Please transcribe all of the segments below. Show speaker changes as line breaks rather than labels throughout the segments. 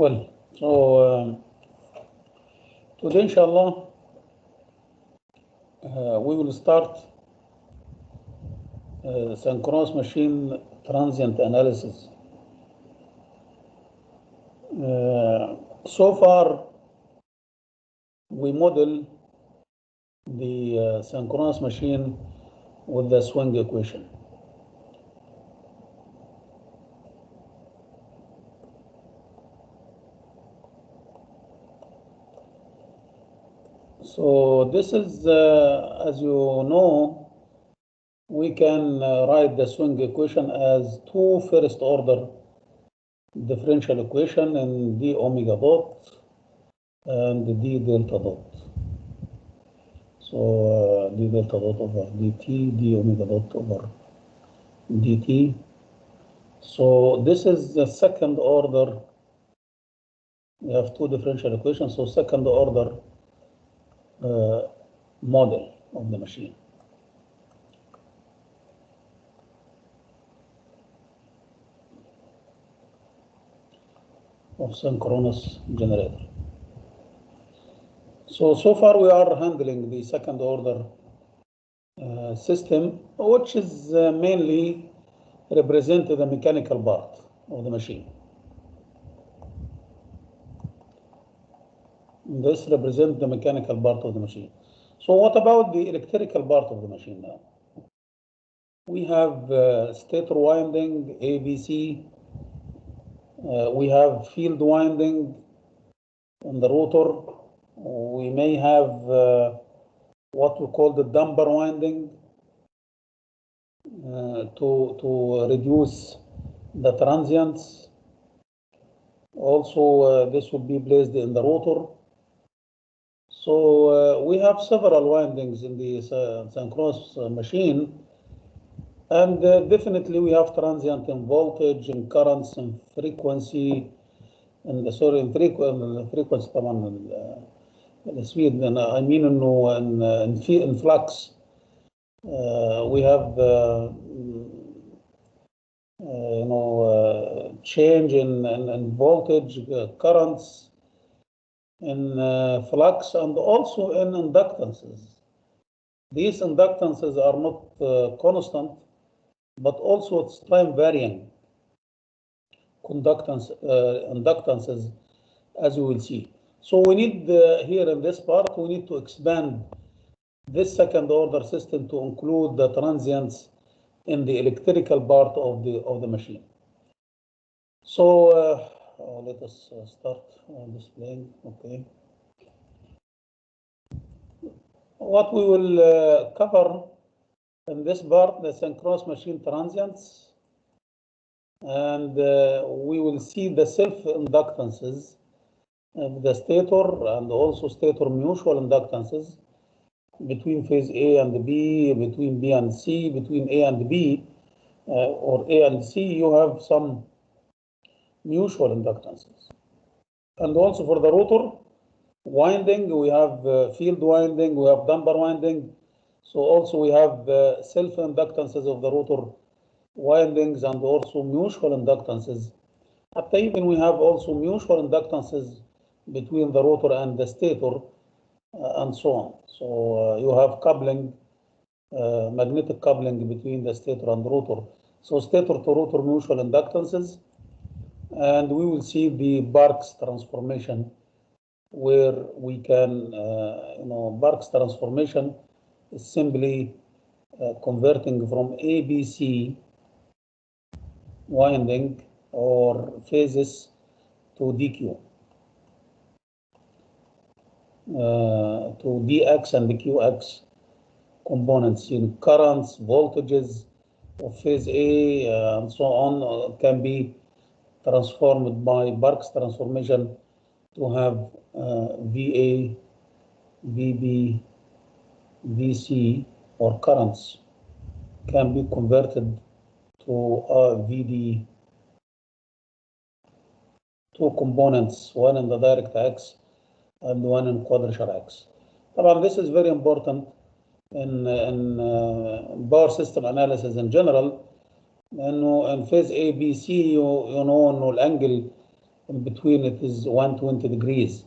Well, so today, inshallah, we will start synchronous machine transient analysis. So far, we model the synchronous machine with the swing equation. So this is, as you know, we can write the swing equation as two first-order differential equation in d omega dot and d delta dot. So d delta dot over dt, d omega dot over dt. So this is the second order. We have two differential equations, so second order model of the machine. Of synchronous generator. So far we are handling the second order system, which is mainly represent the mechanical part of the machine. This represents the mechanical part of the machine. So what about the electrical part of the machine now? We have stator winding, ABC. We have field winding on the rotor. We may have what we call the damper winding to reduce the transients. Also, this will be placed in the rotor. So we have several windings in the synchronous machine, and definitely we have transient in voltage and currents and frequency, and in frequency طبعا السبيد. I mean انه in flux we have change in voltage, currents, in flux, and also in inductances. These inductances are not constant, but also it's time varying inductances, as we will see. So we need here in this part, we need to expand this second order system to include the transients in the electrical part of the machine. So let us start displaying. Okay. What we will cover in this part, the synchronous machine transients, and we will see the self-inductances of the stator and also stator mutual inductances between phase A and B, between B and C, between A and B, or A and C, you have some mutual inductances. And also for the rotor winding, we have field winding, we have damper winding. So also we have self-inductances of the rotor windings and also mutual inductances. But even we have also mutual inductances between the rotor and the stator and so on. So you have coupling, magnetic coupling between the stator and the rotor. So stator to rotor mutual inductances. And we will see the Barks transformation, where we can, Barks transformation is simply converting from ABC winding or phases to DQ, to DX and QX components in currents, voltages of phase A, and so on, can be transformed by Barks transformation to have VA, VB, VC, or currents can be converted to VD. Two components, one in the direct X and one in quadrature X. This is very important in power system analysis in general. In phase A, B, C, you know, the angle in between it is 120 degrees.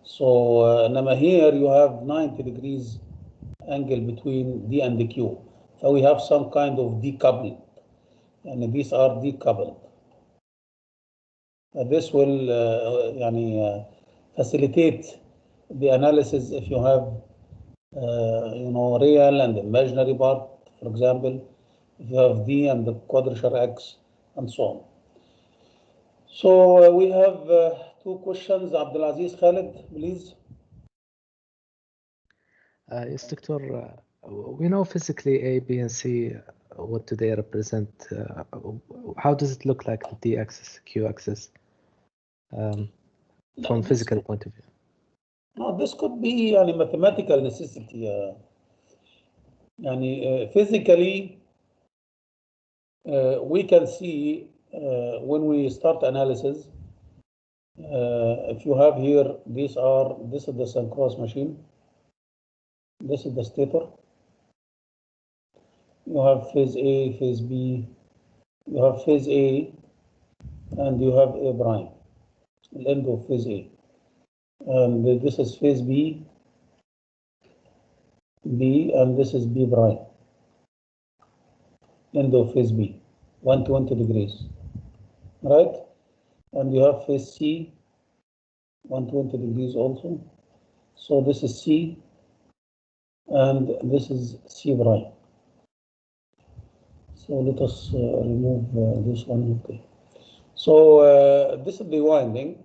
So now here you have 90 degrees angle between D and the Q. So we have some kind of decoupling, and these are decoupled. This will facilitate the analysis if you have real and imaginary part, for example, if you have D and the quadrature X and so on. So we have two questions. Abdulaziz Khalid, please.
Yes, Doctor. We know physically A, B, and C, what do they represent? How does it look like the D-axis, Q-axis, from physical point of view?
No, this could be a mathematical necessity. Physically, we can see when we start analysis, if you have here, this is the synchronous machine, this is the stator. You have phase A, phase B, you have phase A, and you have A prime, the end of phase A. And this is phase B, and this is B prime, end of phase B, 120 degrees, right? And you have phase C, 120 degrees also. So this is C, and this is C prime. So let us remove this one. Okay. So this is the winding,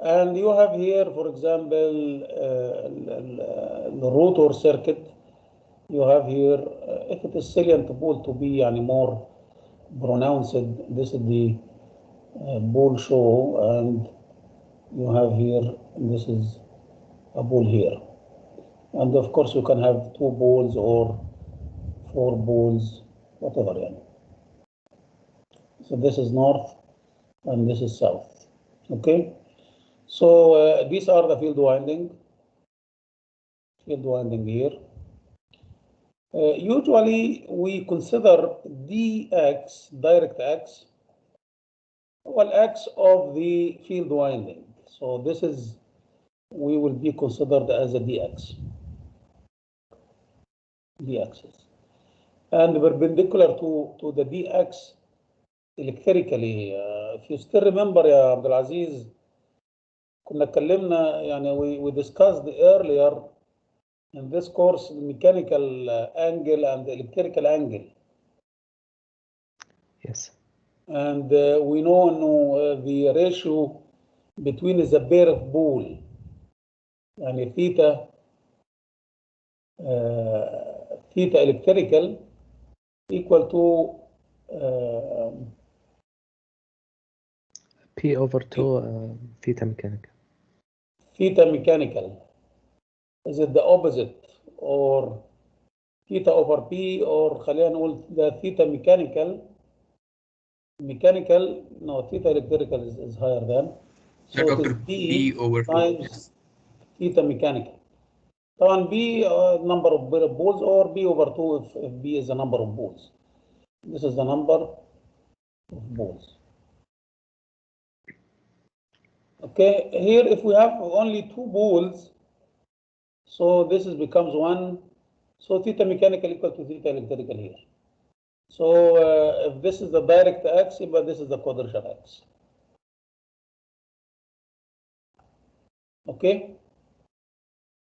and you have here, for example, the rotor circuit. You have here, if it is salient pole to be more pronounced, this is the pole show, and you have here, this is a pole here. And of course, you can have 2 poles or 4 poles, whatever. So this is north and this is south. Okay. So these are the field winding here. Usually we consider dx, direct x, x of the field winding. So this is, we will be considered as a dx, and perpendicular to the dx electrically. If you still remember, يا عبد العزيز, كنا اتكلمنا we discussed earlier in this course the mechanical angle and the electrical angle.
Yes.
And we know the ratio between the pair of pole, theta electrical equal to
P over 2 theta mechanical.
Theta mechanical. Is it the opposite, or theta over P, or خلينا نقول the theta mechanical? No, theta electrical is higher than. So it is P over times theta mechanical. طبعا B number of poles, or B over 2 if B is the number of poles. This is the number of poles. Okay, here if we have only 2 poles, so this becomes 1. So theta mechanical equal to theta electrical here. So if this is the direct x, but this is the quadrature x. Okay.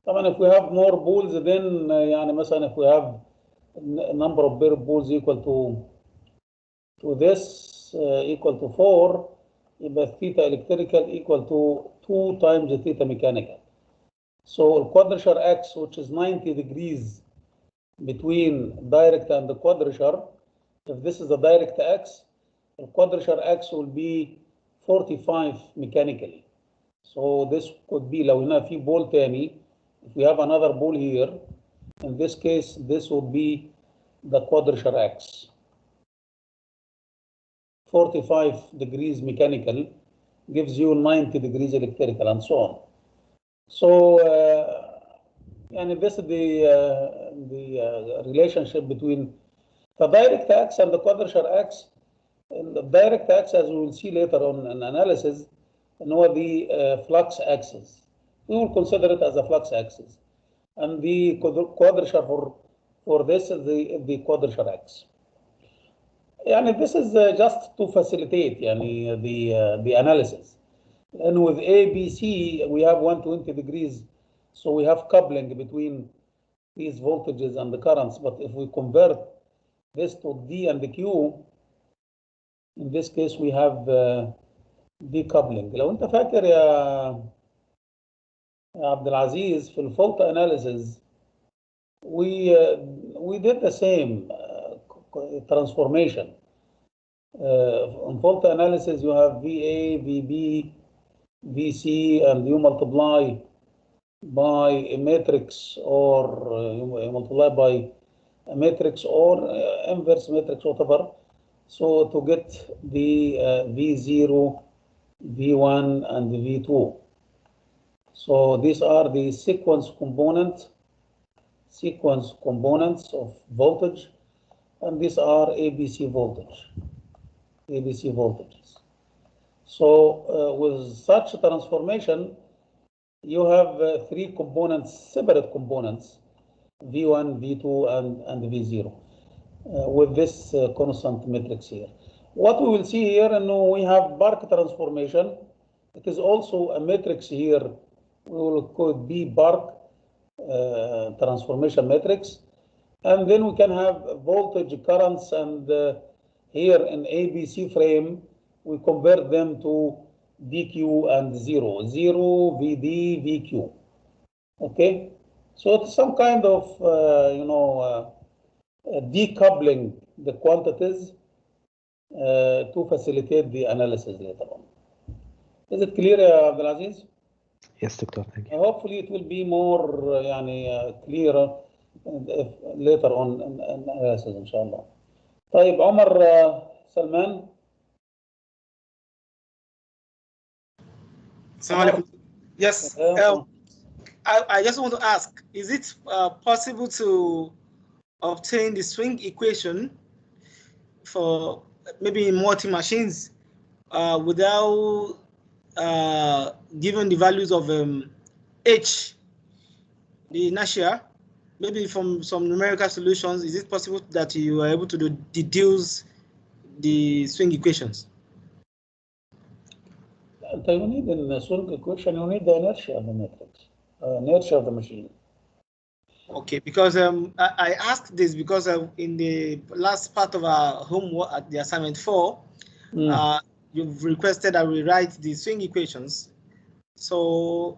طبعا if we have more poles, then مثلا if we have a number of pair poles equal to this equal to 4, يبقى theta electrical equal to 2 times the theta mechanical. So quadrature x, which is 90 degrees between direct and the quadrature, if this is the direct x, the quadrature x will be 45 mechanically. So this could be, لو هنا في ball تاني, if we have another ball here, in this case, this would be the quadrature x. 45 degrees mechanical gives you 90 degrees electrical, and so on. So, this is the relationship between the direct x and the quadrature x. And the direct x, as we will see later on in analysis, and هو the flux axis. We will consider it as a flux axis. And the quadrature for this is the quadrature x. يعني this is just to facilitate يعني the analysis. And with ABC we have 120 degrees, so we have coupling between these voltages and the currents. But if we convert this to D and the Q, in this case we have decoupling. لو انت فاكر يا عبد العزيز في الفولت analysis we did the same transformation. In fault analysis, you have VA, VB, VC, and you multiply by a matrix, or you multiply by a matrix or inverse matrix, whatever. So to get the V0, V1, and V2. So these are the sequence components of voltage, and these are ABC voltages. So with such a transformation, you have three components, separate components, V1, V2, and V0, with this constant matrix here. What we will see here, and we have Bark transformation. It is also a matrix here. We will call it B Bark transformation matrix. And then we can have voltage, currents, and here in ABC frame, we convert them to VQ and 0, VD, VQ. Okay, so it's some kind of decoupling the quantities to facilitate the analysis later on. Is it clear, Abdulaziz?
Yes, Doctor. Thank you.
Hopefully, it will be more clearer later on in analysis, إن شاء الله. طيب عمر سلمان.
Yes. I just want to ask, is it possible to obtain the swing equation for maybe in multi-machines without given the values of H, the inertia? Maybe from some numerical solutions, is it possible that you are able to deduce the swing equations?
You need in the swing equation, you need the inertia of the matrix, inertia of the machine.
Okay, because I asked this because in the last part of our homework at the assignment 4, you've requested that we write the swing equations. So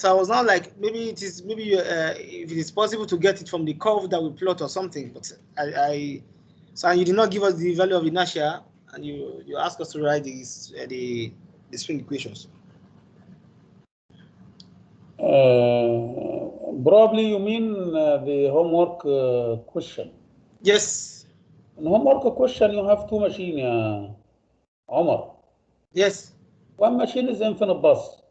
I was not like, maybe it is, maybe if it is possible to get it from the curve that we plot or something, but so you did not give us the value of inertia, and you asked us to write these the swing equations.
Probably you mean the homework question.
Yes.
In homework question, you have two machines, Omar.
Yes.
One machine is infinite bus.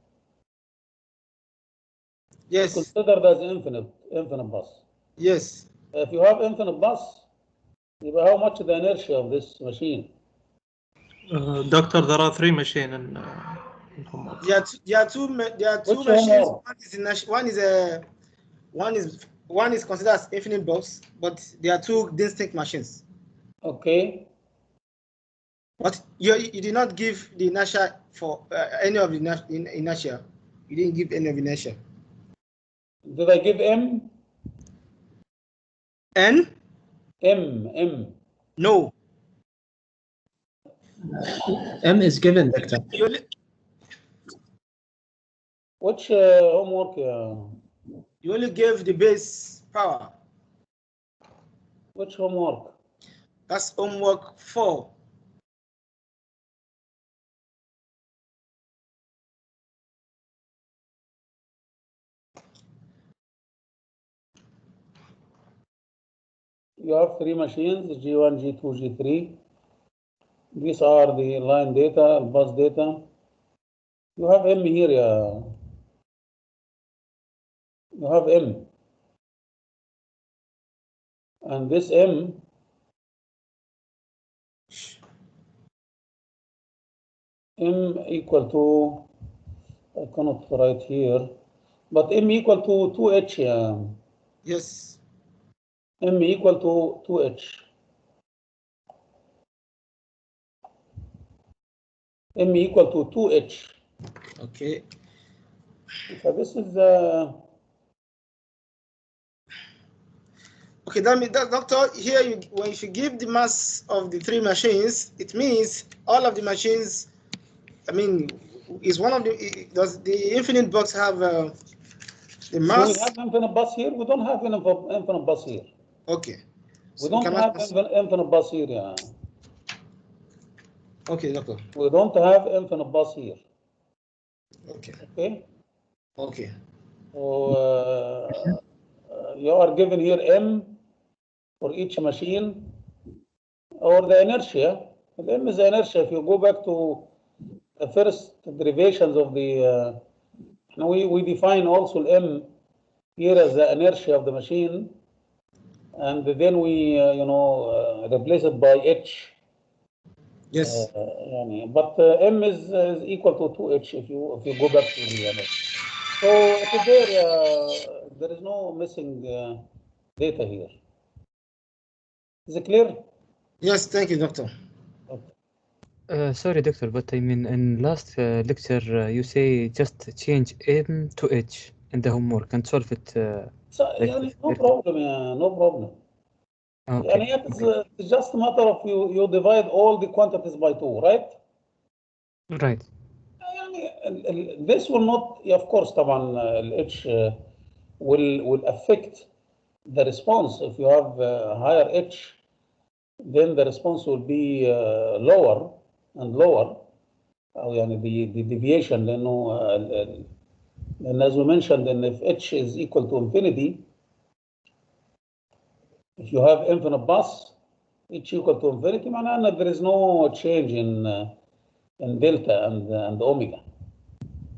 Yes.
Considered as infinite bus.
Yes.
If you have infinite bus, how much the inertia of this machine?
Doctor, there are three machines in homework.
There are two machines. One is considered as infinite bus, but there are two distinct machines.
Okay.
But you did not give the inertia for any of the inertia. You didn't give any of the inertia.
Did I give M?
N?
M.
No.
M is given, Doctor.
Which homework?
You only gave the base power.
Which homework?
That's homework 4.
You have three machines, G1, G2, G3. These are the line data, bus data. You have M here, You have M. And this M M equal to, I cannot write here, but M equal to 2H.
Yes.
M equal to 2H. M equal to 2H.
Okay.
So this is
okay. That means that, doctor, here when you give the mass of the three machines, it means all of the machines. I mean, is one of the does the infinite box have the mass?
Do we have infinite bus here? We don't have infinite bus here.
Okay.
So we don't have infinite bus here. Yeah.
Okay, doctor.
We don't have infinite bus here.
Okay.
Okay.
Okay.
So you are given here M for each machine, or the inertia. The M is the inertia. If you go back to the first derivations of the, we define also M here as the inertia of the machine, and then we replace it by H.
Yes.
But M is equal to 2H if you go back to the. So there is no missing data here. Is it clear?
Yes, thank you, doctor.
Okay.
Sorry, doctor, but I mean, in last lecture, you say just change M to H in the homework and solve it.
So,
like
no problem, no problem.
okay.
It's just a matter of you divide all the quantities by 2, right?
Right.
This will not, of course, طبعا H will affect the response. If you have higher H, then the response will be lower and lower. أو يعني the deviation لأنه and as we mentioned, and if H is equal to infinity, if you have infinite bus, H equal to infinity, معناه there is no change in delta and omega,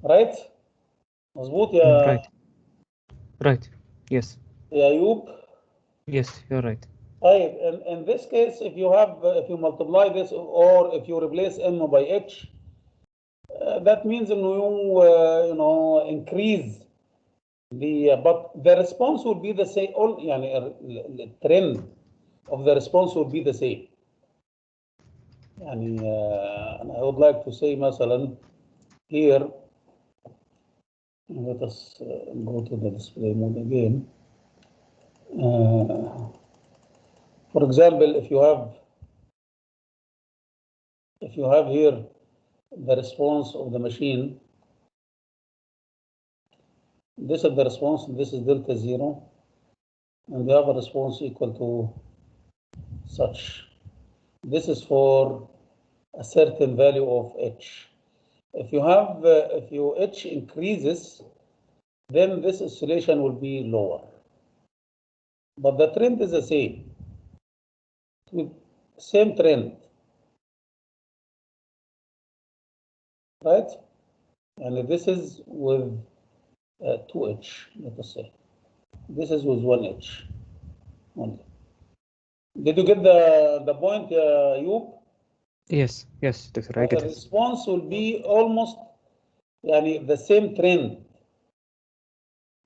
right? مظبوط يا
Right. Yes.
يا أيوب.
Yes, you're right.
طيب, in this case, if you multiply this or if you replace M by H, that means you increase but the response will be the same. The trend of the response will be the same. I would like to say مثلا here, let us go to the display mode again. For example, if you have here the response of the machine, this is the response, this is delta 0, and you have a response equal to such. This is for a certain value of H. If H increases, then this oscillation will be lower. But the trend is the same, with same trend, right? And this is with 2H, let us say. This is with 1H only. Did you get the point, Ayub?
Yes, doctor, I get
The
it.
response will be almost the same trend.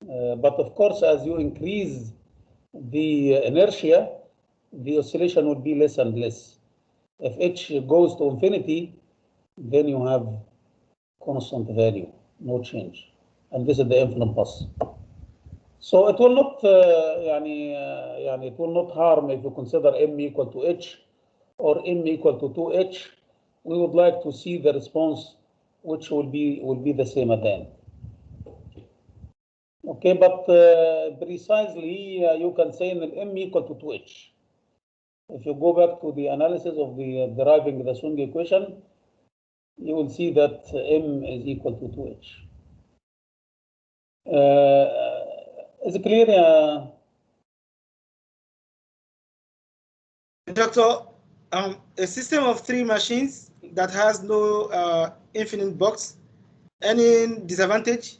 But of course, as you increase the inertia, the oscillation will be less and less. If H goes to infinity, then you have constant value, no change. And this is the infinite bus. So it will not, it will not harm if you consider M equal to H or M equal to 2H. We would like to see the response, which will be the same at the end. Okay, but precisely you can say in M equal to 2H. If you go back to the analysis of the deriving the swing equation, you will see that M is equal to 2H. Is it clear?
Doctor, a system of 3 machines that has no infinite box, any disadvantage?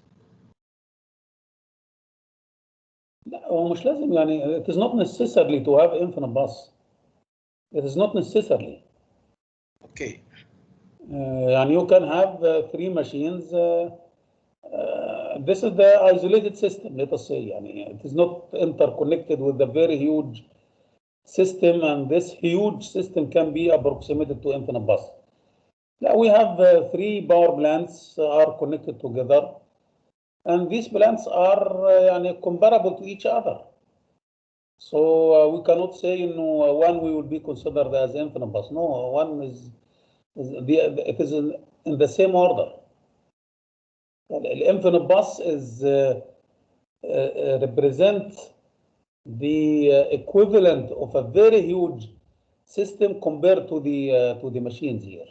هو مش لازم it is not necessarily to have infinite bus. It is not necessarily.
Okay.
يعني you can have 3 machines. This is the isolated system, let us say. يعني it is not interconnected with a very huge system, and this huge system can be approximated to infinite bus. Now we have 3 power plants are connected together, and these plants are يعني comparable to each other. So we cannot say one we will be considered as infinite bus. No, one is it is in the same order. The infinite bus is represent the equivalent of a very huge system compared to the machines here.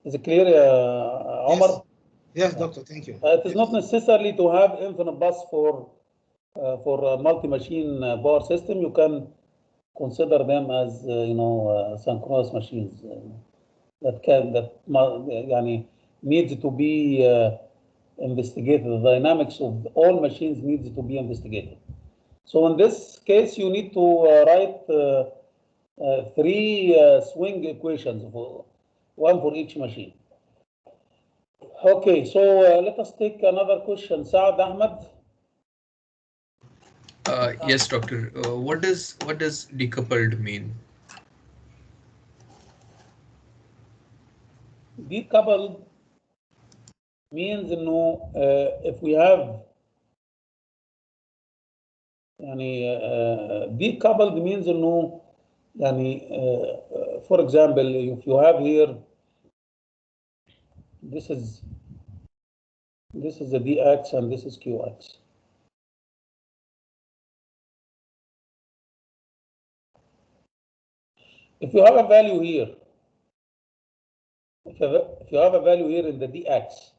Is it clear, Omar?
Yes, doctor. Thank you.
It is not necessarily to have infinite bus for a multi-machine power system. You can consider them as synchronous machines that يعني needs to be investigated. The dynamics of all machines needs to be investigated. So in this case, you need to write 3 swing equations, one for each machine. Okay, so let us take another question. Saad Ahmed.
Yes, doctor. What does decoupled mean?
Decoupled means if we have decoupled means for example, if you have here this is the dx and this is qx. If you have a value here, if you have a value here in the dx,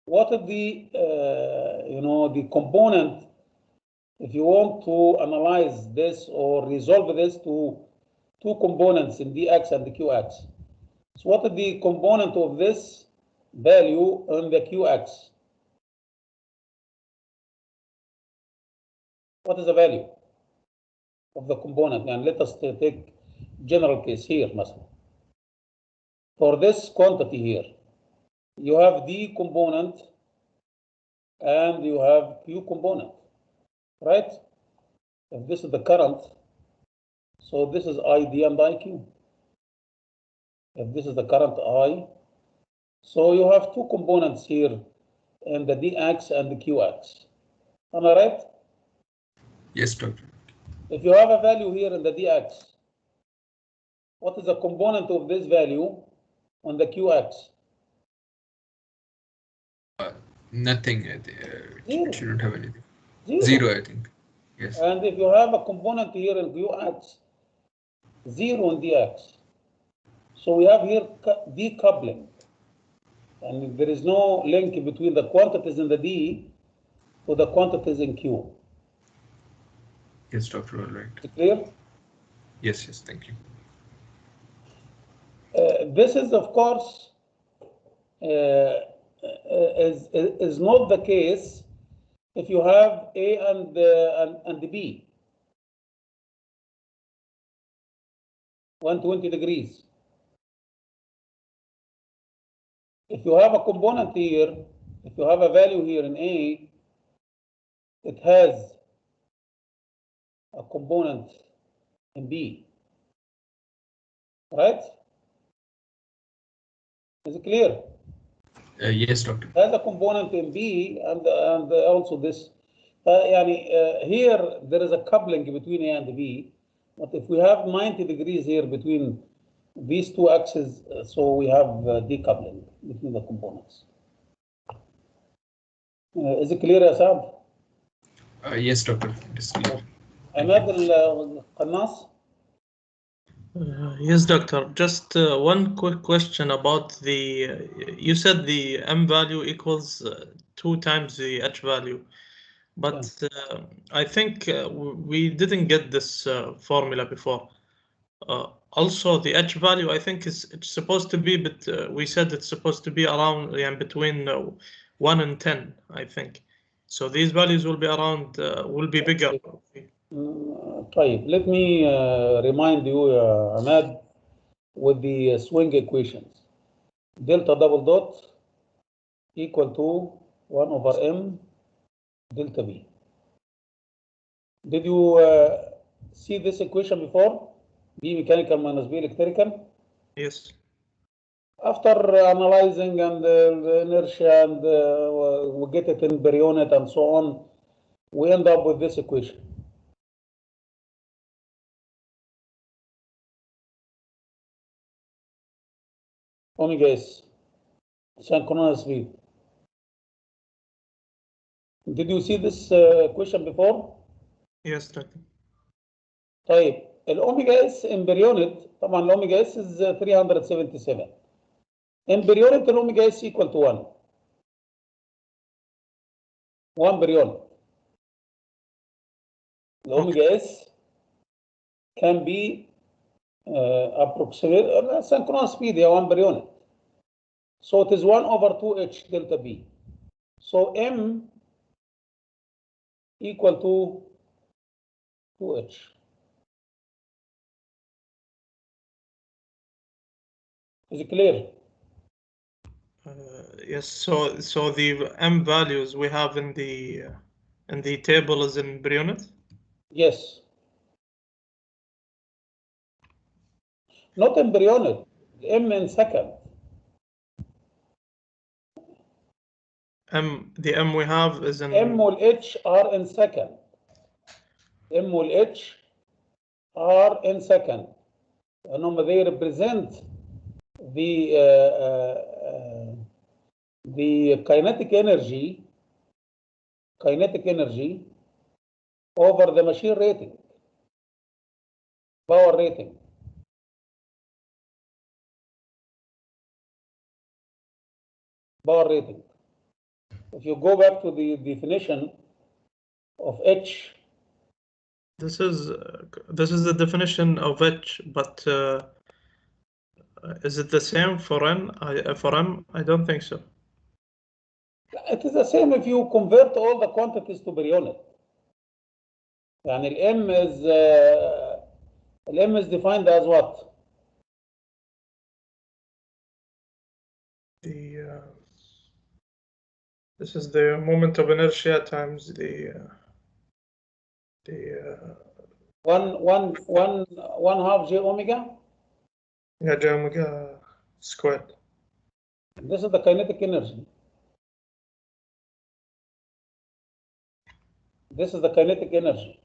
what is the the component? If you want to analyze this or resolve this to 2 components in dx and the qx, so what is the component of this value on the qx? What is the value of the component? And let us take general case here, مثلا. For this quantity here, you have D component and you have Q component, right? If this is the current, so this is ID and IQ. If this is the current I, so you have 2 components here in the DX and the QX. Am I right?
Yes, doctor.
If you have a value here in the DX, what is the component of this value on the QX?
Nothing. It shouldn't have anything.
Zero,
I think. Yes.
And if you have a component here in QX, 0 in DX. So we have here decoupling. And there is no link between the quantities in the D to the quantities in Q.
Yes, doctor. All right.
Is it clear?
Yes. Thank you.
This is, of course, is not the case if you have A and B, 120 degrees. If you have a component here, if you have a value here in A, it has a component in B, right? Is it clear?
Yes, doctor.
It has a component in B and also this. Here there is a coupling between A and B, but if we have 90 degrees here between these 2 axes, so we have decoupling between the components. Is it clear, Asad?
Yes, doctor. It is clear.
Ahmed Al-Qannas?
Yes, doctor. Just one quick question about the. You said the M value equals 2 times the H value, but I think we didn't get this formula before. Also, the H value I think it's supposed to be, but we said it's supposed to be around between 1 and 10, I think. So these values will be around, will be bigger.
طيب, let me remind you, Ahmed, with the swing equations. Delta double dot equal to 1 over m delta B. Did you see this equation before? B mechanical minus B electrical?
Yes.
After analyzing and the inertia and we get it in per unit and so on, we end up with this equation. Omega S, synchronous speed. Did you see this equation before?
Yes, Doctor.
طيب الأوميجا اس in per unit طبعا الأوميجا اس is 377. In per unit الأوميجا اس equal to 1. 1 per unit. The omega s can be approximate synchronous speed, 1 per unit. So it is 1 over 2h delta B. So m equal to 2h. Is it clear?
Yes. So the m values we have in the table is in per unit.
Yes. Not in per unit. M in second.
The m we have is in
M will H are in second. M will H are in second. And they represent the kinetic energy over the machine rating, power rating. Power rating. If you go back to the definition of H,
this is the definition of H, but is it the same for N? For M, I don't think so.
it is the same if you convert all the quantities to per unit. يعني ال M is defined as what?
This is the moment of inertia times the
1/2 j omega.
Yeah, j omega squared.
This is the kinetic energy. This is the kinetic energy.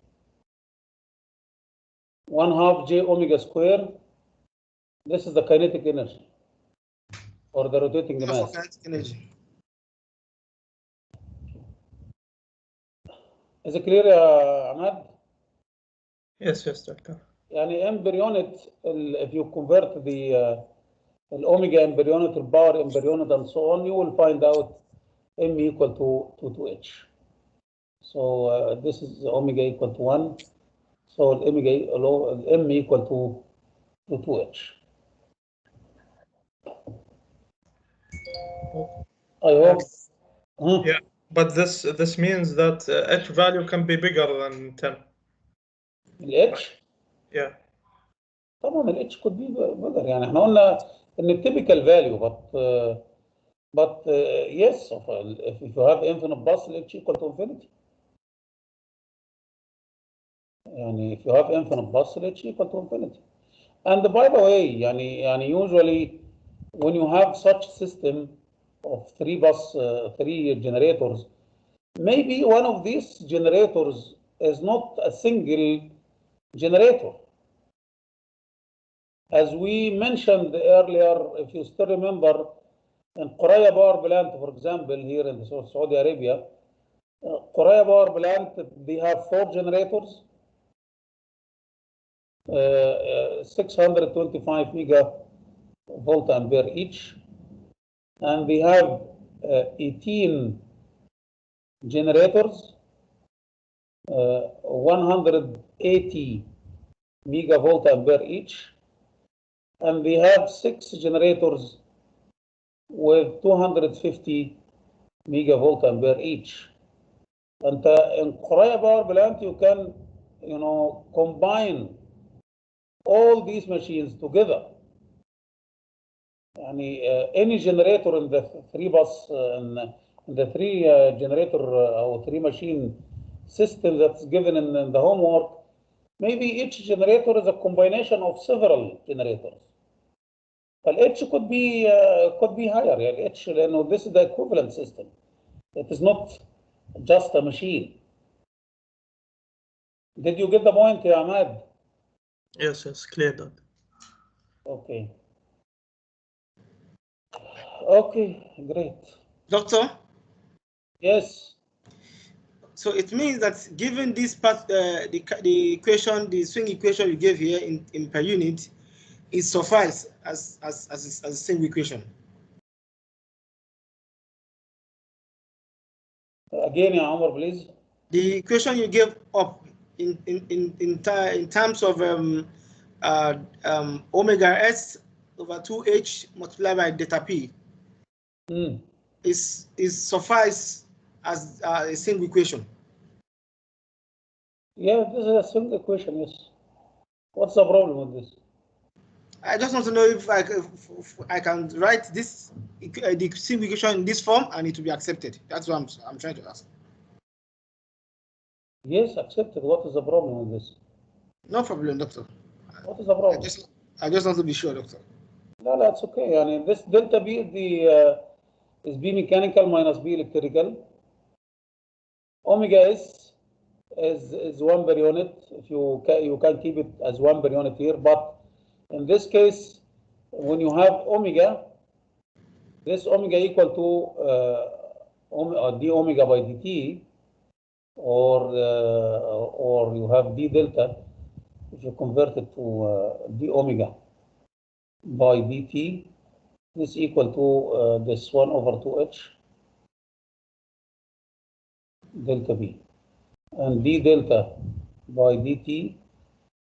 1/2 j omega square. This is the kinetic energy or the rotating mass.
Kinetic energy.
Is it clear يا عماد?
Yes, Doctor.
يعني m per unit, if you convert the omega m per unit, the power m per unit, and so on, you will find out m equal to 2h. So this is omega equal to 1. So m equal to 2h. I hope.
Yeah, but this means that h value can be bigger than 10.
الاتش؟
Yeah.
طبعا الاتش could be bigger. يعني احنا قلنا ان التيبيكال فاليو but yes, if you have infinite bus, الاتش equal to infinity. يعني if you have infinite bus, الاتش equal to infinity. And by the way, يعني usually when you have such system of 3 generators, maybe one of these generators is not a single generator. As we mentioned earlier, if you still remember, in Qoraya power plant, for example, here in Saudi Arabia, Qoraya power plant, they have 4 generators, 625 megavolt ampere each, and they have 18 generators, 180 megavolt ampere each, and they have 6 generators with 250 megavolt ampere each. And in Qoraya power plant, you can, combine all these machines together any generator in the three bus in the three generator or three machine system that's given in the homework, maybe each generator is a combination of several generators. But H could be higher. H, this is the equivalent system. It is not just a machine. Did you get the point, Ahmad?
Yes, clear that.
Okay. Okay, great.
Doctor?
Yes.
So it means that given this part, the equation, the swing equation you gave here in per unit, it suffices as a single equation.
Again, Omar, please.
The equation you gave up in terms of omega s over 2h multiplied by delta p is suffice as a single equation.
Yeah, this is a single equation, yes. What's the problem with this?
I just want to know if I can write this the single equation in this form and it will be accepted. That's what I'm trying to ask.
Yes, accepted. What is the problem with this?
No problem, doctor.
What is the problem?
I just want to be sure, doctor.
No, that's okay. I mean, this delta B is B mechanical minus B electrical. Omega S is 1 per unit. If you can keep it as 1 per unit here, but in this case, when you have omega, this omega equal to d omega by dt, or you have d delta. If you convert it to d omega by dt, this equal to this 1 over 2h delta b, and d delta by dt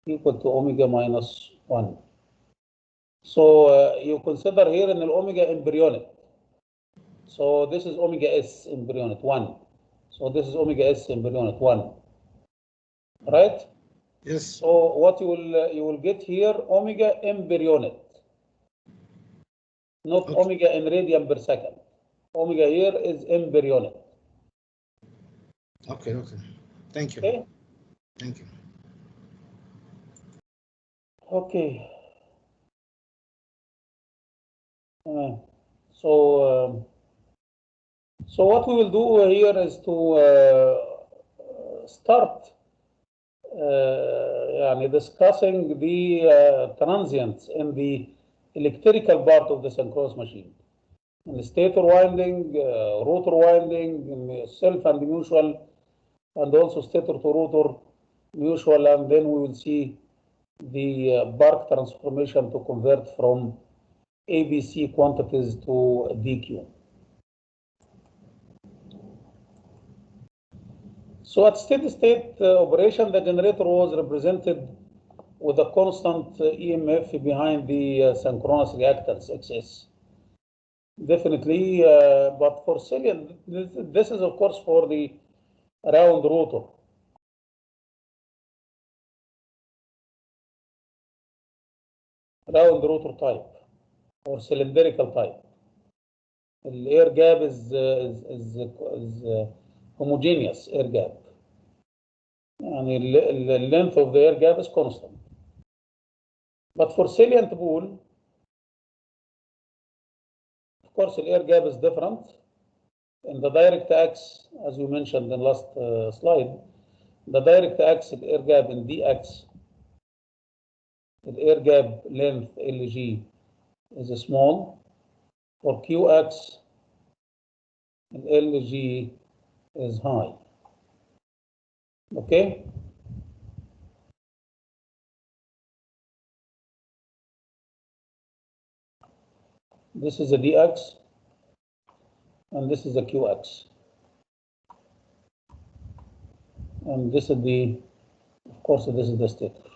equal to omega minus 1. So you consider here in the omega embryonic. So this is omega s embryonic 1. So this is omega s embryonic 1. Right?
Yes.
So what you will get here, omega embryonic, not okay. Omega in radian per second. Omega here is embryonic.
Okay, okay. Thank you.
Okay.
Thank you.
Okay. So what we will do here is to start discussing the transients in the electrical part of the synchronous machine. In the stator winding, rotor winding, self and mutual, and also stator to rotor mutual, and then we will see the bark transformation to convert from ABC quantities to DQ. So at steady state operation, the generator was represented with a constant EMF behind the synchronous reactance XS. Definitely, but for Cillian, this is of course for the round rotor. Round rotor type or cylindrical type. The air gap is homogeneous air gap. And the length of the air gap is constant. But for salient pool, of course, the air gap is different. In the direct axis, as you mentioned in the last slide, the direct axis, the air gap in dx, the air gap length Lg is small. For qx, Lg is high. Okay? This is the dx, and this is the qx. And this is the, of course, this is the stator.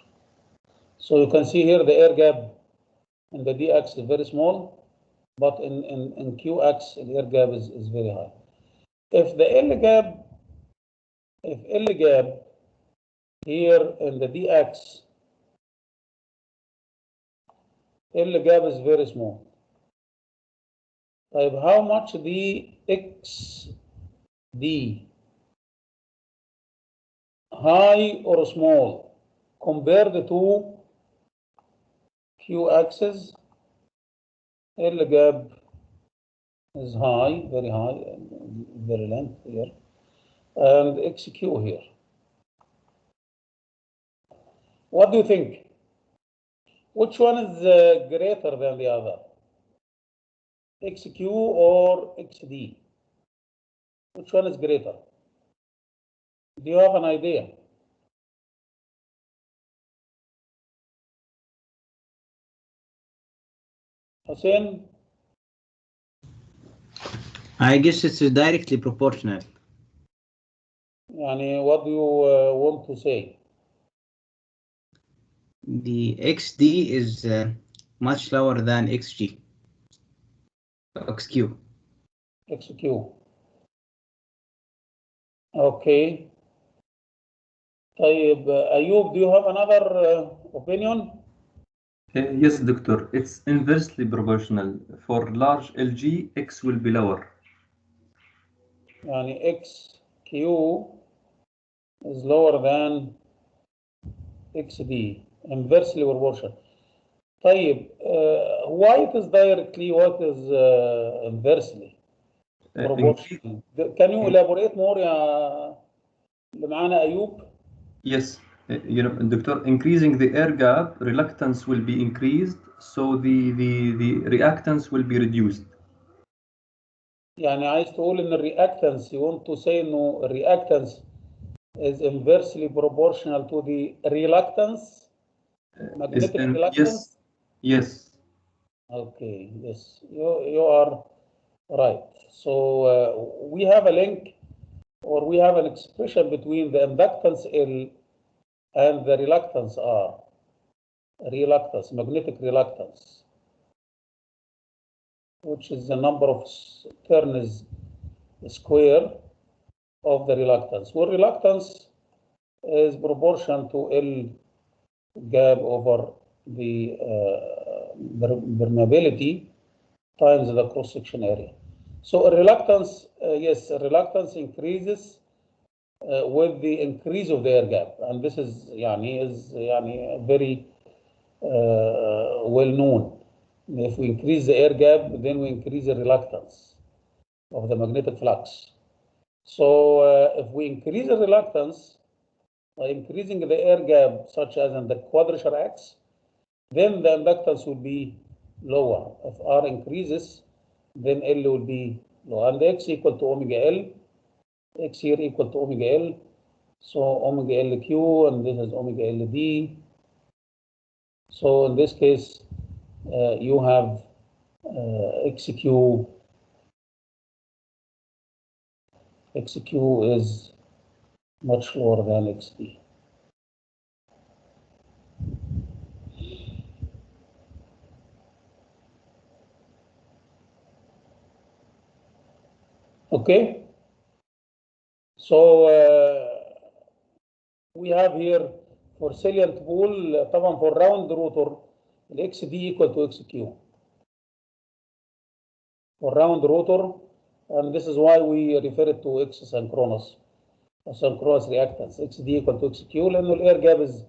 So you can see here the air gap in the dx is very small, but in qx the air gap is very high. If the L gap here in the dx, L gap is very small. طيب how much the XD high or small compared to Q axis? L gap is high, very high, very length here, and XQ here. What do you think? Which one is greater than the other? XQ or XD? Which one is greater? Do you have an idea? Hussein?
I guess it's directly proportional.
Yani, what do you want to say?
The XD is much lower than XG. XQ.
XQ. Okay. طيب, Ayub, do you have another opinion?
Yes, doctor. It's inversely proportional. For large LG, X will be lower.
Yani XQ is lower than XD, inversely proportional. طيب, why it is directly, what is inversely proportional? Can you elaborate more يا اللي معانا أيوب?
Yes, doctor, increasing the air gap, reluctance will be increased, so the reactance will be reduced.
يعني عايز تقول إن الرياكتنس, you want to say إنه الرياكتنس is inversely proportional to the reluctance, magnetic reluctance?
Yes.
Okay, yes, you are right. So we have a link, or we have an expression between the inductance L and the reluctance R. Reluctance, magnetic reluctance, which is the number of turns square of the reluctance. Well, reluctance is proportional to L gap over the permeability times the cross-section area. So a reluctance, yes, a reluctance increases with the increase of the air gap, and this is very well known. If we increase the air gap, then we increase the reluctance of the magnetic flux. So if we increase the reluctance by increasing the air gap, such as in the quadrature X, then the inductance will be lower. If R increases, then L will be low, and X equal to omega L. X here equal to omega L. So omega LQ, and this is omega LD. So in this case, you have XQ. XQ is much lower than XD. Okay. So we have here for salient pole, طبعا for round rotor, XD equal to XQ. For round rotor, and this is why we refer it to X synchronous reactance. XD equal to XQ, لأنه the air gap is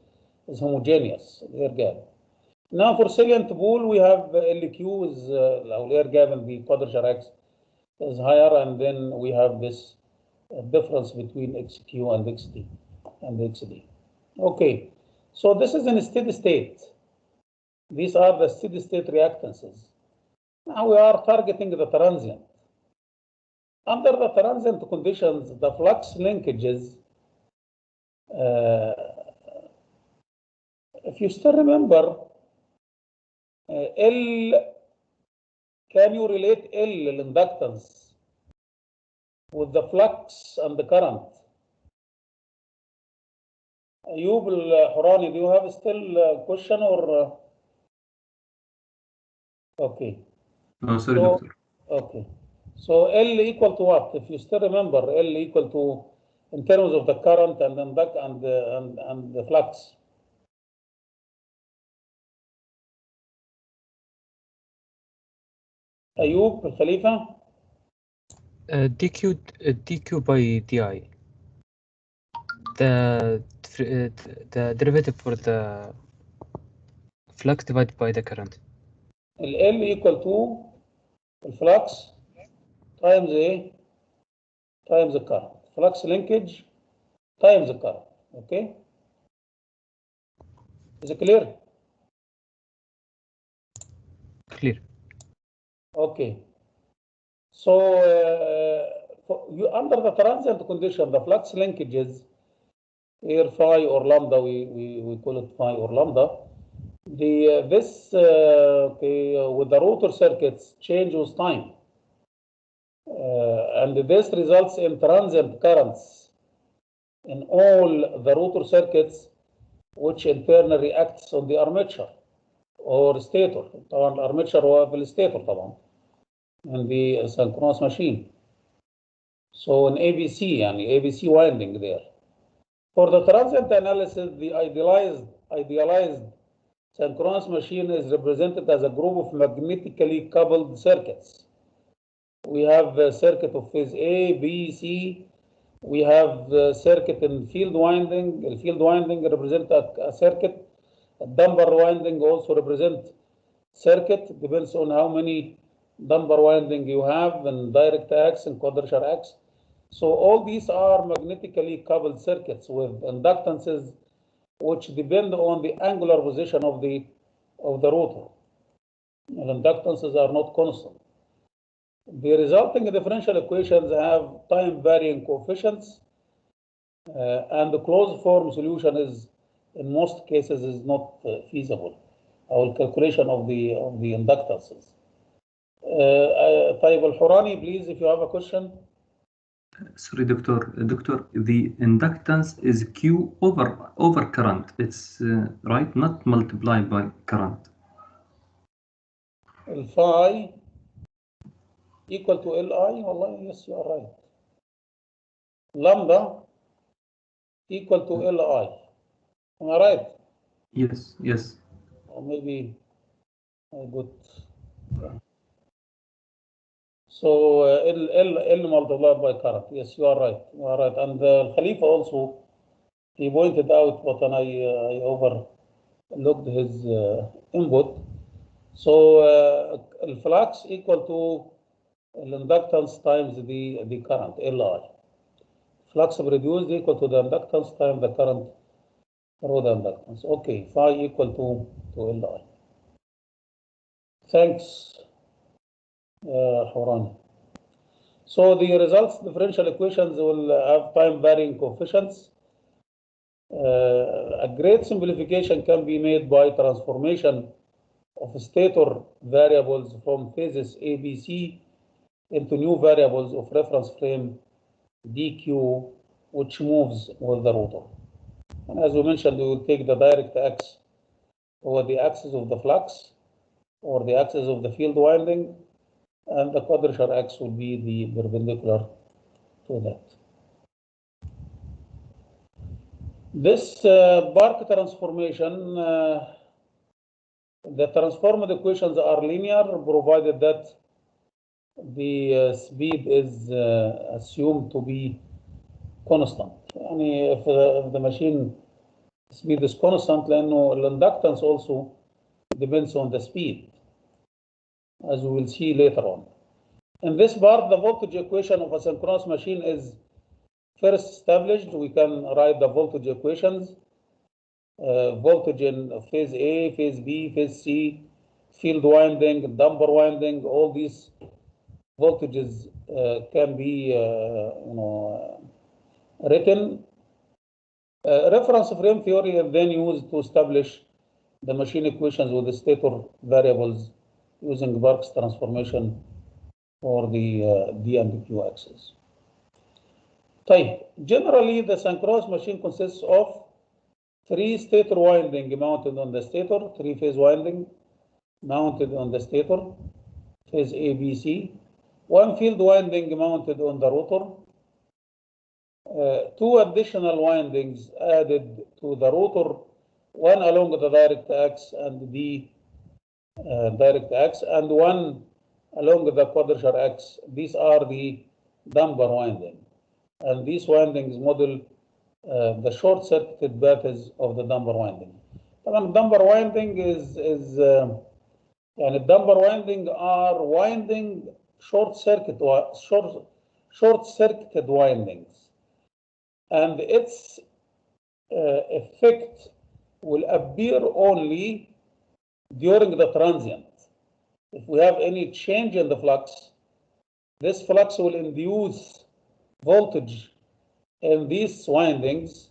homogeneous, the air gap. Now for salient pole, we have LQ is the air gap in the quadrature X is higher, and then we have this difference between XQ and XD and XD. Okay, so this is in a steady state. These are the steady state reactances. Now we are targeting the transient. Under the transient conditions, the flux linkages, if you still remember, L, can you relate L, inductance, with the flux and the current? Ayub al-Hurani, do you have still a question or? Okay.
No, sorry, doctor.
Okay. So L equal to what? If you still remember, L equal to, in terms of the current and the flux. Ayub Khalifa?
dq by di. The derivative for the flux divided by the current.
L equal to the flux times A times the current. Flux linkage times the current. Okay? Is it clear?
Clear.
Okay. So under the transient condition, the flux linkages, here phi or lambda, we call it phi or lambda. With the rotor circuits change with time, and this results in transient currents in all the rotor circuits, which in turn reacts on the armature or stator. طبعا الارمتشر هو في الستيتور طبعا in the synchronous machine. So an ABC, يعني ABC winding there. For the transient analysis, the idealized synchronous machine is represented as a group of magnetically coupled circuits. We have a circuit of phase A, B, C. We have a circuit in field winding. The field winding represents a circuit. A damper winding also represents circuit. Depends on how many damper winding you have in direct axis and quadrature axis. So all these are magnetically coupled circuits with inductances which depend on the angular position of the rotor. And inductances are not constant. The resulting differential equations have time varying coefficients, and the closed form solution is, in most cases, is not feasible. Our calculation of the inductances. طيب الحوراني, please, if you have a question.
Sorry, doctor, the inductance is Q over current. It's right, not multiplied by current.
Phi equal to Li. والله, yes, you are right. Lambda equal to Li. Am I right?
Yes, yes.
Or maybe I got. Yeah. So L multiplied by current. Yes, you are right. You are right. And Khalifa also, he pointed out, but then I overlooked his input. So flux equal to inductance times the current, Li. Flux produced equal to the inductance times the current through the inductance. Okay, phi equal to Li. Thanks, Horan. So the results differential equations will have time varying coefficients. A great simplification can be made by transformation of stator variables from phases A, B, C into new variables of reference frame DQ, which moves with the rotor. And as we mentioned, we will take the direct axis over the axis of the flux or the axis of the field winding, and the quadrature axis will be the perpendicular to that. This Bark transformation, the transformed equations are linear, provided that the speed is assumed to be constant. يعني if the machine speed is constant, لأنه inductance also depends on the speed, as we will see later on. In this part, the voltage equation of a synchronous machine is first established. We can write the voltage equations. Voltage in phase A, phase B, phase C, field winding, damper winding, all these voltages can be written. Reference frame theory is then used to establish the machine equations with the stator variables using Bark's transformation for the D and Q axis. Generally, the synchronous machine consists of 3 stator winding mounted on the stator, 3-phase winding mounted on the stator, phase A, B, C, 1 field winding mounted on the rotor, 2 additional windings added to the rotor, 1 along the direct axis and the direct axis, and 1 along the quadrature X. These are the damper winding, and these windings model the short-circuited paths of the damper winding. طبعا damper winding is يعني الدمبر winding are winding short-circuited windings, and its effect will appear only during the transient. If we have any change in the flux, this flux will induce voltage in these windings,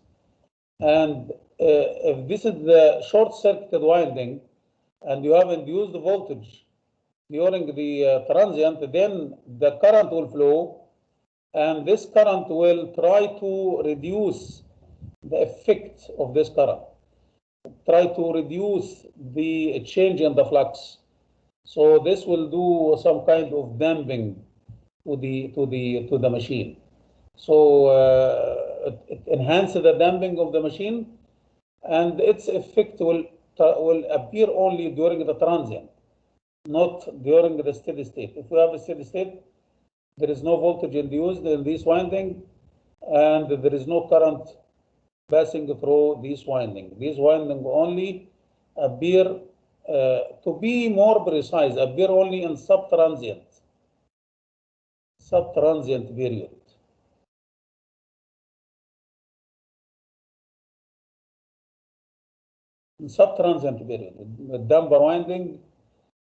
and if this is the short-circuited winding and you have induced voltage during the transient, then the current will flow, and this current will try to reduce the effect of this current, try to reduce the change in the flux. So this will do some kind of damping to the machine. So it enhances the damping of the machine, and its effect will appear only during the transient, not during the steady state. If we have a steady state, there is no voltage induced in this winding, and there is no current passing through this winding. These winding only appear, to be more precise, appear only in subtransient period. In subtransient period, the damper winding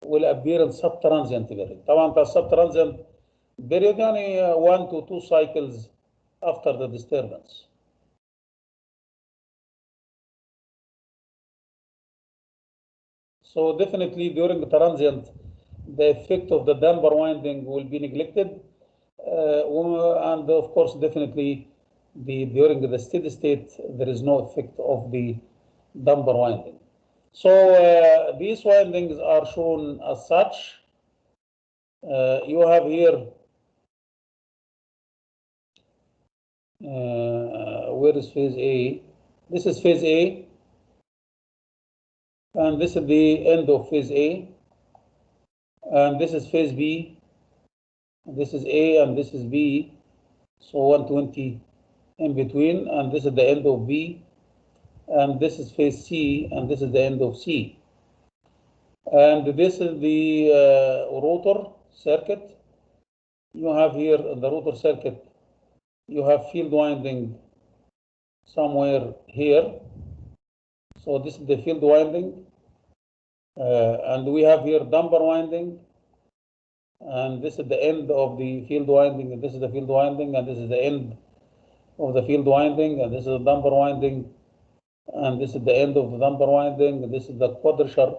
will appear in subtransient period. طبعا في subtransient period يعني 1 to 2 cycles after the disturbance. So definitely during the transient, the effect of the damper winding will be neglected, and of course definitely during the steady state there is no effect of the damper winding. So these windings are shown as such. You have here, where is phase A? This is phase A, and this is the end of phase A, and this is phase B. This is A and this is B, so 120 in between, and this is the end of B, and this is phase C, and this is the end of C. And this is the rotor circuit. You have here the rotor circuit, you have field winding somewhere here. So this is the field winding, and we have here damper winding, and this is the end of the field winding, and this is the field winding, and this is the end of the field winding, and this is the damper winding, and this is the end of the damper winding, and this is the quadrature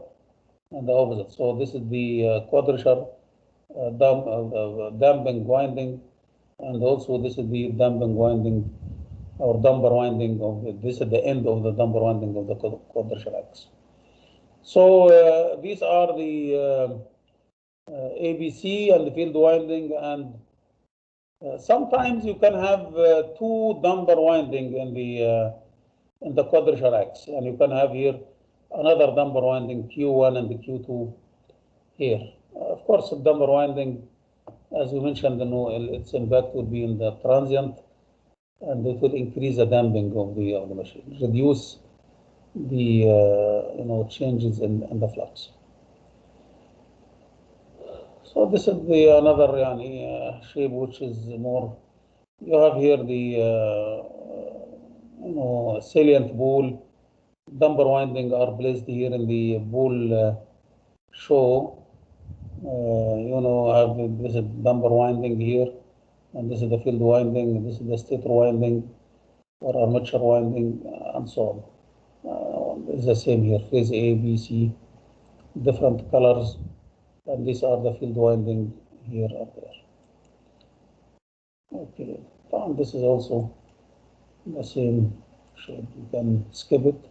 and the opposite. So this is the quadrature damping winding, and also this is the damping winding or damper winding of this is the end of the damper winding of the quadrature X. So these are the ABC and the field winding, and sometimes you can have two damper winding in the quadrature X, and you can have here another damper winding Q1 and the Q2 here. Of course, the damper winding, as we mentioned, its impact will be in the transient, and it will increase the damping of the machine, reduce the changes in the flux. So this is the another shape which is more. You have here the salient pole. Damper winding are placed here in the pole show. Have this is damper winding here, and this is the field winding, and this is the stator winding or armature winding, and so on. It's the same here, phase A, B, C, different colors, and these are the field winding here and there. Okay, and this is also the same shape. You can skip it.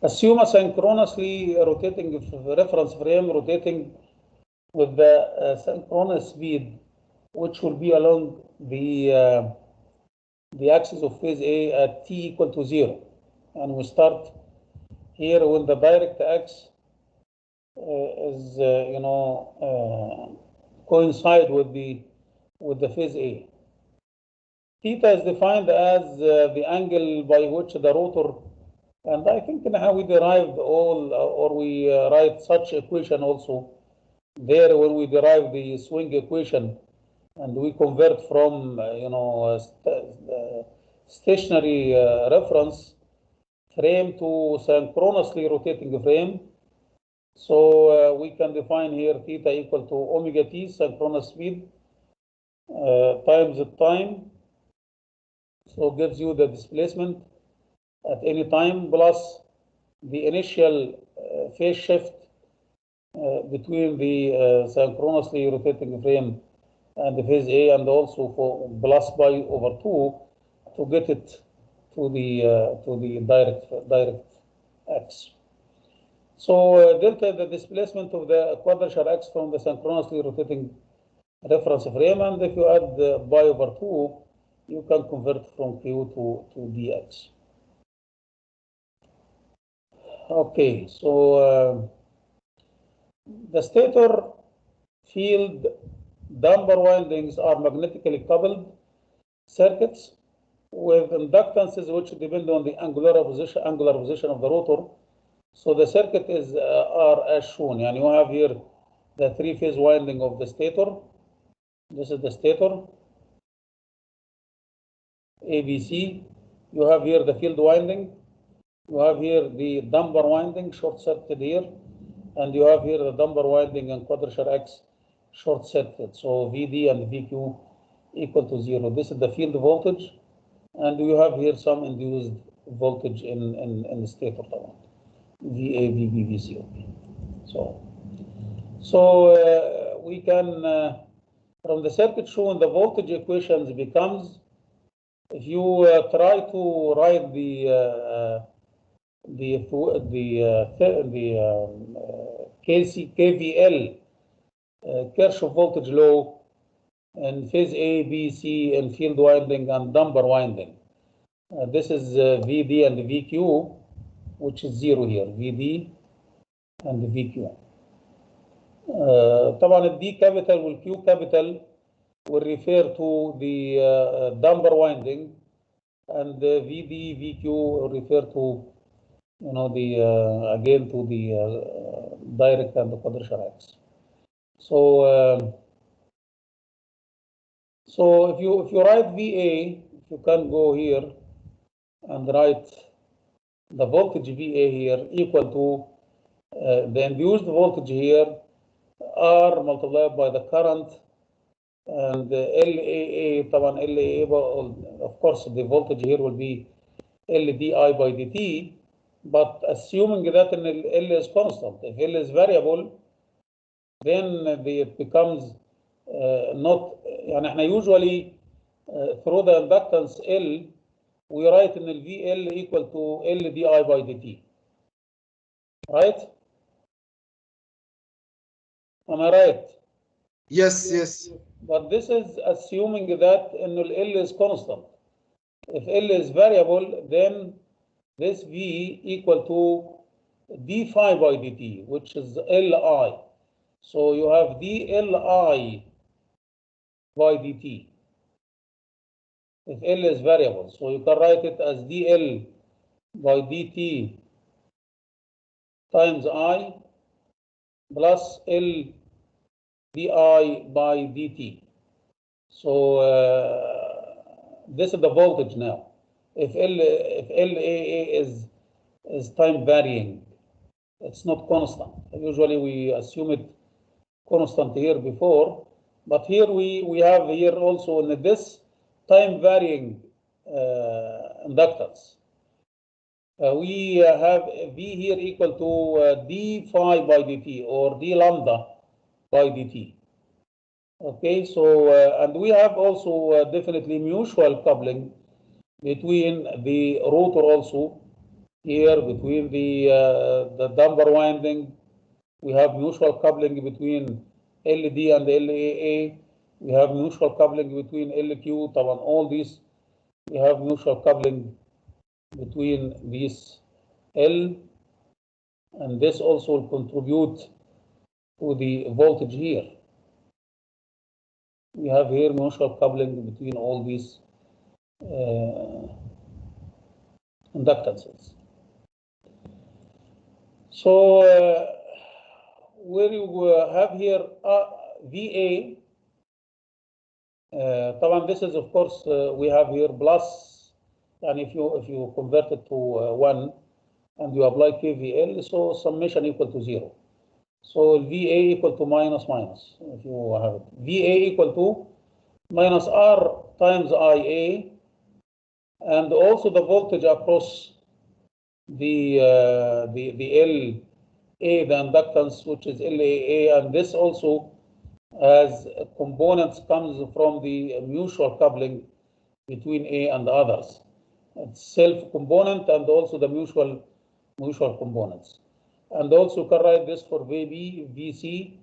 Assume a synchronously rotating reference frame rotating with the synchronous speed, which will be along the axis of phase A at t equal to 0. And we start here when the direct axis is coincide with the phase A. Theta is defined as the angle by which the rotor, and I think now we derived all, or we write such equation also there when we derive the swing equation, and we convert from stationary reference frame to synchronously rotating frame. So we can define here theta equal to omega t, synchronous speed, times the time. So gives you the displacement at any time plus the initial phase shift between the synchronously rotating frame and the phase A, and also for plus pi over 2 to get it to the direct x. So delta, the displacement of the quadrature x from the synchronously rotating reference frame, and if you add pi over 2, you can convert from q to dx. Okay, so the stator field damper windings are magnetically coupled circuits with inductances which depend on the angular position of the rotor. So the circuit is are as shown. And you have here the three-phase winding of the stator. This is the stator, ABC. You have here the field winding. You have here the damper winding, short circuit here, and you have here the damper winding and quadrature X short circuit. So VD and VQ equal to 0. This is the field voltage, and you have here some induced voltage in the stator, VA, VB, VC. Okay. So we can from the circuit shown, the voltage equations becomes, if you try to write the KVL, Kirchhoff voltage law, and phase A, B, C, and field winding and damper winding. This is VD and VQ, which is 0 here, VD and VQ. طبعا الدي capital والQ capital will refer to the damper winding, and the VD, VQ will refer to, again to the direct and the quadrature X. So if you write VA, if you can go here and write the voltage VA here equal to the induced voltage here R multiplied by the current, and LAA, طبعا LAA, of course the voltage here will be LDI by dt, but assuming that L is constant. If L is variable, then it becomes not, يعني احنا usually through the inductance L, we write in the VL equal to LDI by dt, right? Am I right?
Yes, yes.
But this is assuming that L is constant. If L is variable, then this V equal to d phi by dt, which is Li. So you have dLi by dt if L is variable. So you can write it as dL by dt times I plus L di by dt. So this is the voltage now. If LAA is time varying, it's not constant. Usually we assume it constant here before, but here we have here also in this time varying inductance. We have V here equal to d phi by dt or d lambda by dt. Okay, so and we have also definitely mutual coupling between the rotor also here, between the damper winding. We have mutual coupling between LD and LAA. We have mutual coupling between LQ. طبعا all these we have mutual coupling between these L, and this also will contribute to the voltage here. we have here mutual coupling between all these inductances. So where you have here VA, طبعا this is of course we have here plus, and if you convert it to 1 and you apply KVL, so summation equal to 0. So VA equal to minus if you have it. VA equal to minus R times IA, and also the voltage across the LA, the inductance, which is LAA, and this also as components comes from the mutual coupling between A and others. It's self component and also the mutual components. And also you can write this for VB, VC.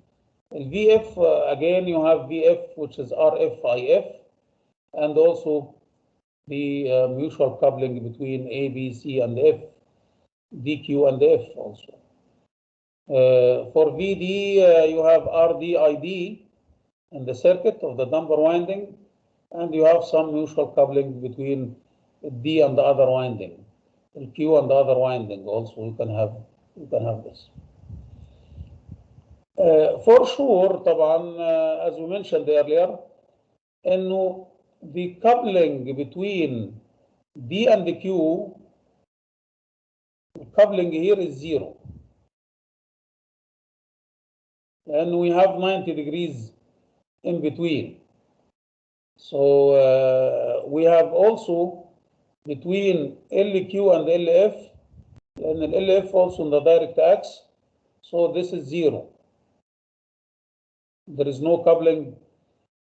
And VF, again, you have VF, which is RF, IF, and also the mutual coupling between A, B, C, and F, DQ and F also. For VD, you have RD, ID in the circuit of the damper winding, and you have some mutual coupling between D and the other winding, the Q and the other winding. Also, you can have this. For sure, طبعا, as we mentioned earlier, إنه the coupling between D and the Q, the coupling here is 0. And we have 90 degrees in between. So we have also between LQ and LF, and LF also in the direct axis. So this is 0. There is no coupling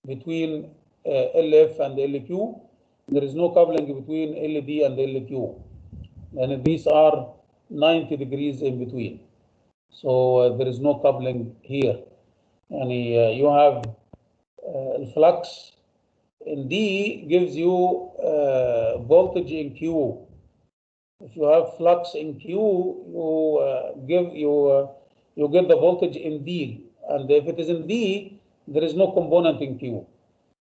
between LF and LQ. There is no coupling between LD and LQ. And these are 90 degrees in between. So there is no coupling here. And you have flux in D gives you voltage in Q. If you have flux in Q, you get the voltage in D. And if it is in D, there is no component in Q.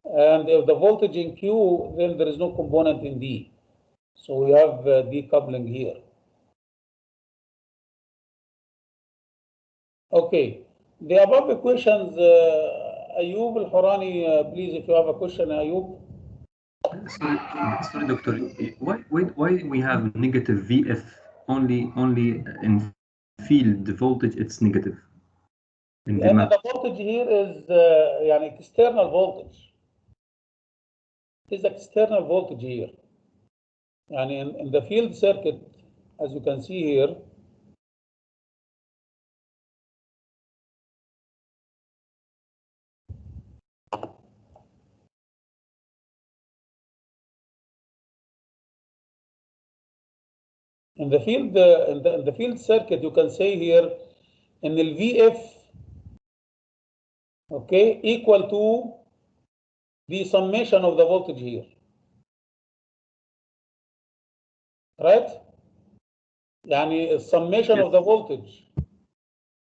And if the voltage in Q, then there is no component in D. So we have decoupling here. Okay, the above equations, Ayub Al-Horani, please, if you have a question, Ayub.
Sorry, doctor. Why we have negative VF only in field voltage? It's negative. In the map.
The voltage here is يعني external voltage. It is external voltage here. يعني in the field circuit, as you can see here, in the field circuit, you can say here in the VF, okay, equal to the summation of the voltage here, right? يعني summation of the voltage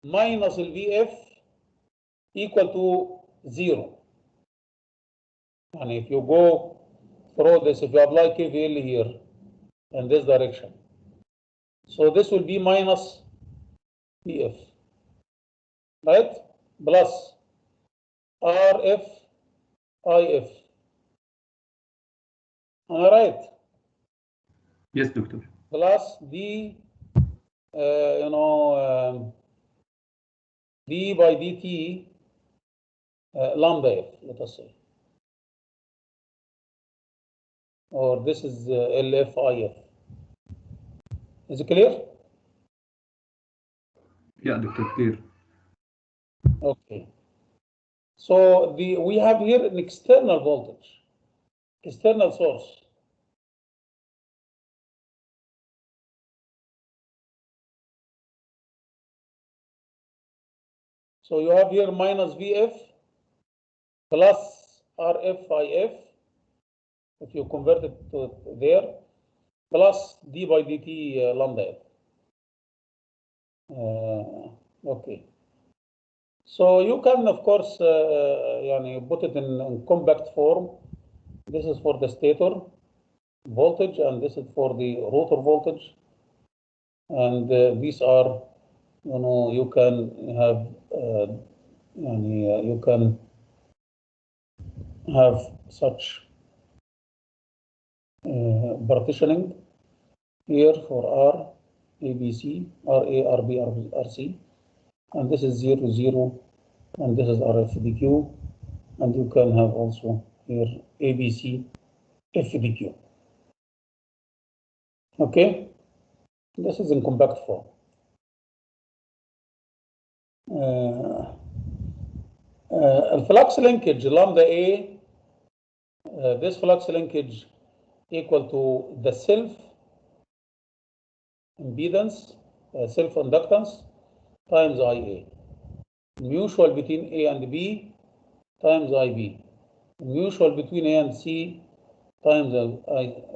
minus the VF equal to 0. And if you go through this, if you apply KVL here in this direction, so this will be minus VF, right? Plus RF IF. Am I right?
Yes, doctor.
Plus D, D by dt lambda F, let us say. Or this is LF IF. Is it clear?
Yeah, doctor, clear.
Okay. So we have here an external voltage, external source. So you have here minus VF plus RFIF, if you convert it to there, plus D by dt lambda F. Okay. So you can, of course, put it in compact form. This is for the stator voltage, and this is for the rotor voltage. And these are, you can have, you can have such partitioning here for R, A, B, C, R, A, R, B, R, C. And this is 0, 0, and this is RFDQ. And you can have also here ABC, FDQ. Okay, this is in compact form. Flux linkage lambda A, this flux linkage equal to the self impedance, self inductance times IA. Mutual between A and B times IB. Mutual between A and C times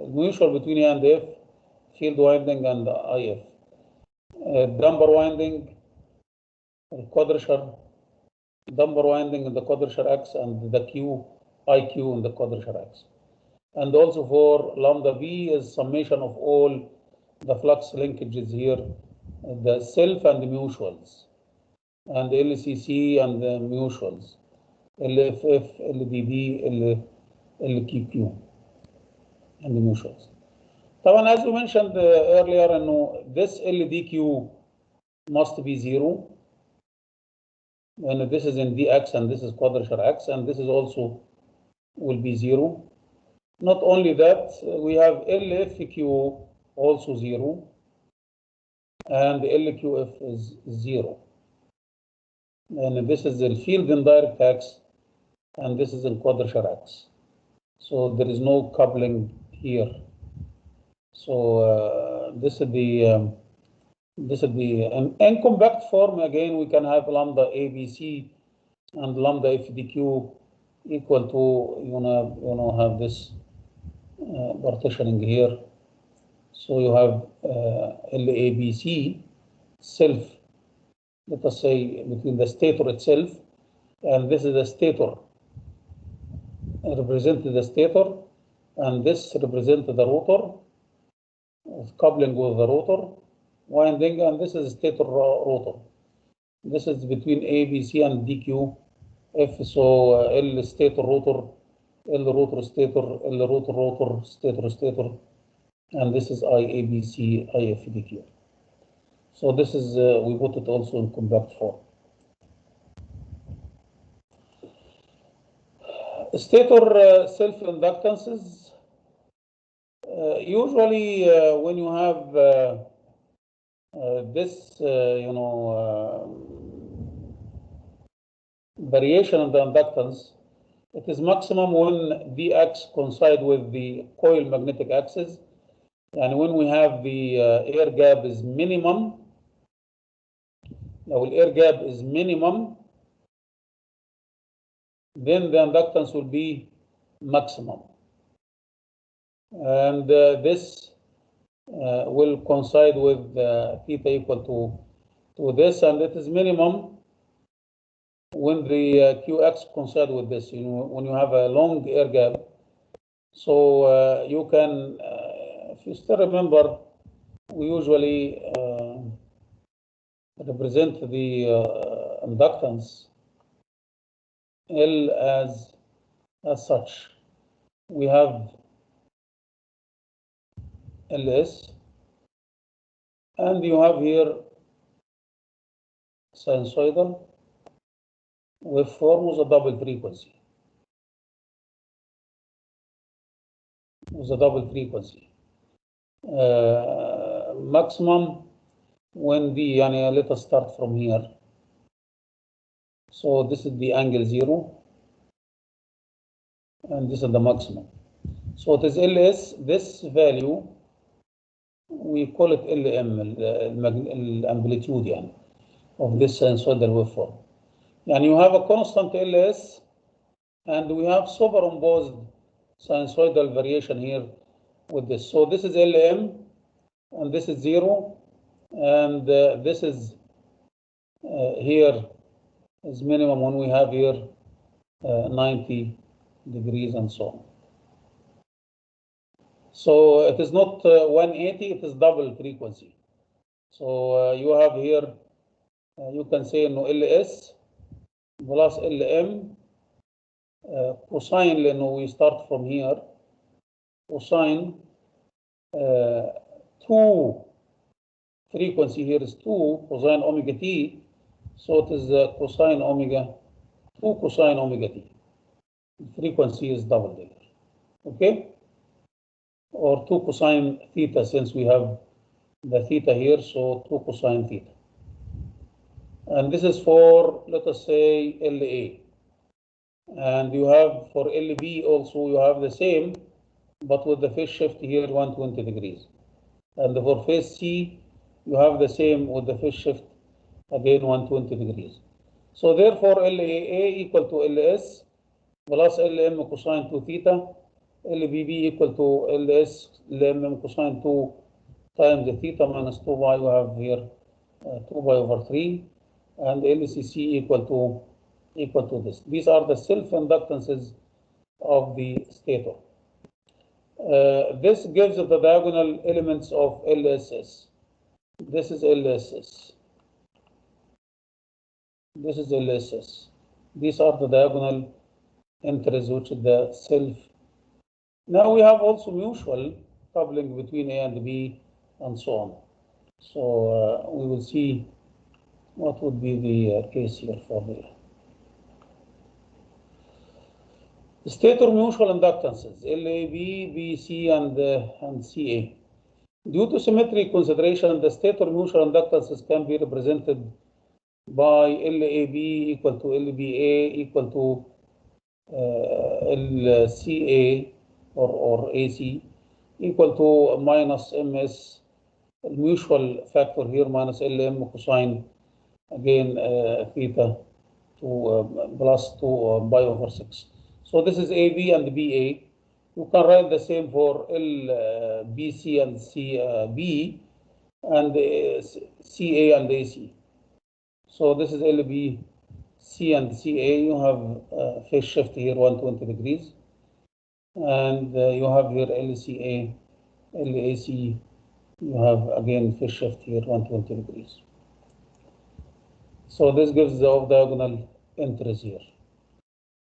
mutual between A and F, field winding and IF. Damper winding, quadrature, damper winding in the quadrature X, and the IQ in the quadrature X. And also for lambda B is summation of all the flux linkages here, the self and the mutuals, and the LCC and the mutuals, LFF, LDD, LQQ, and the mutuals. طبعا as we mentioned earlier, this LDQ must be 0, and this is in DX and this is quadrature X, and this is also will be 0. Not only that, we have LFQ also 0, and LQF is 0. And this is the field in direct X, and this is in quadrature X. So there is no coupling here. So this is the in compact form. Again, we can have lambda ABC and lambda FDQ equal to have this partitioning here. So you have LABC self, let us say, between the stator itself, and this is the stator, represent the stator, and this represents the rotor, coupling with the rotor winding, and this is stator rotor. This is between A, B, C, and DQ, F. So L stator rotor, L rotor stator, L rotor rotor, stator stator, and this is I, A, B, C, I, F, DQ. So this is, we put it also in compact form. Stator self-inductances. Usually when you have this, variation in the inductance, it is maximum when dx coincide with the coil magnetic axis, and when we have the air gap is minimum. Now, air gap is minimum, then the inductance will be maximum, and this will coincide with theta equal to this, and it is minimum when the QX coincide with this, when you have a long air gap. So you can, if you still remember, we usually represent the inductance L as such. We have LS, and you have here sinusoidal waveform with a double frequency. Maximum when the, let us start from here. So this is the angle 0, and this is the maximum. So it is LS, this value, we call it LM, the amplitude of this sinusoidal waveform. And you have a constant LS, and we have superimposed sinusoidal variation here with this. So this is LM, and this is 0, and this is here is minimum when we have here 90 degrees and so on. So it is not 180, it is double frequency. So you have here, you can say no LS plus LM cosine, لأنه we start from here, cosine 2 frequency here is 2 cosine omega t, so it is cosine omega 2 cosine omega t. The frequency is double there, okay? Or 2 cosine theta, since we have the theta here, so 2 cosine theta. And this is for, let us say, LA. And you have for LB also, you have the same, but with the phase shift here 120 degrees. And for phase C, you have the same with the phase shift again 120 degrees. So therefore, LAA equal to LS plus LM cosine 2 theta, LBB equal to LS LM cosine 2 times the theta minus 2 pi, you have here 2 pi over 3, and LCC equal to this. These are the self-inductances of the stator. This gives the diagonal elements of LSS. This is LSS. This is LSS. These are the diagonal entries, which is the self. Now we have also mutual coupling between A and B and so on. So we will see what would be the case here for the stator mutual inductances, LAB, BC, and CA. Due to symmetry consideration, the stator mutual inductances can be represented by LAB equal to LBA equal to LCA or AC equal to minus MS, mutual factor here minus LM cosine, again theta to plus 2 pi over 6. So this is AB and BA. You can write the same for LBC and CB and CA and AC. So this is LBC and CA. You have phase shift here 120 degrees. And you have here LCA, LAC. You have again phase shift here 120 degrees. So this gives the off-diagonal entries here.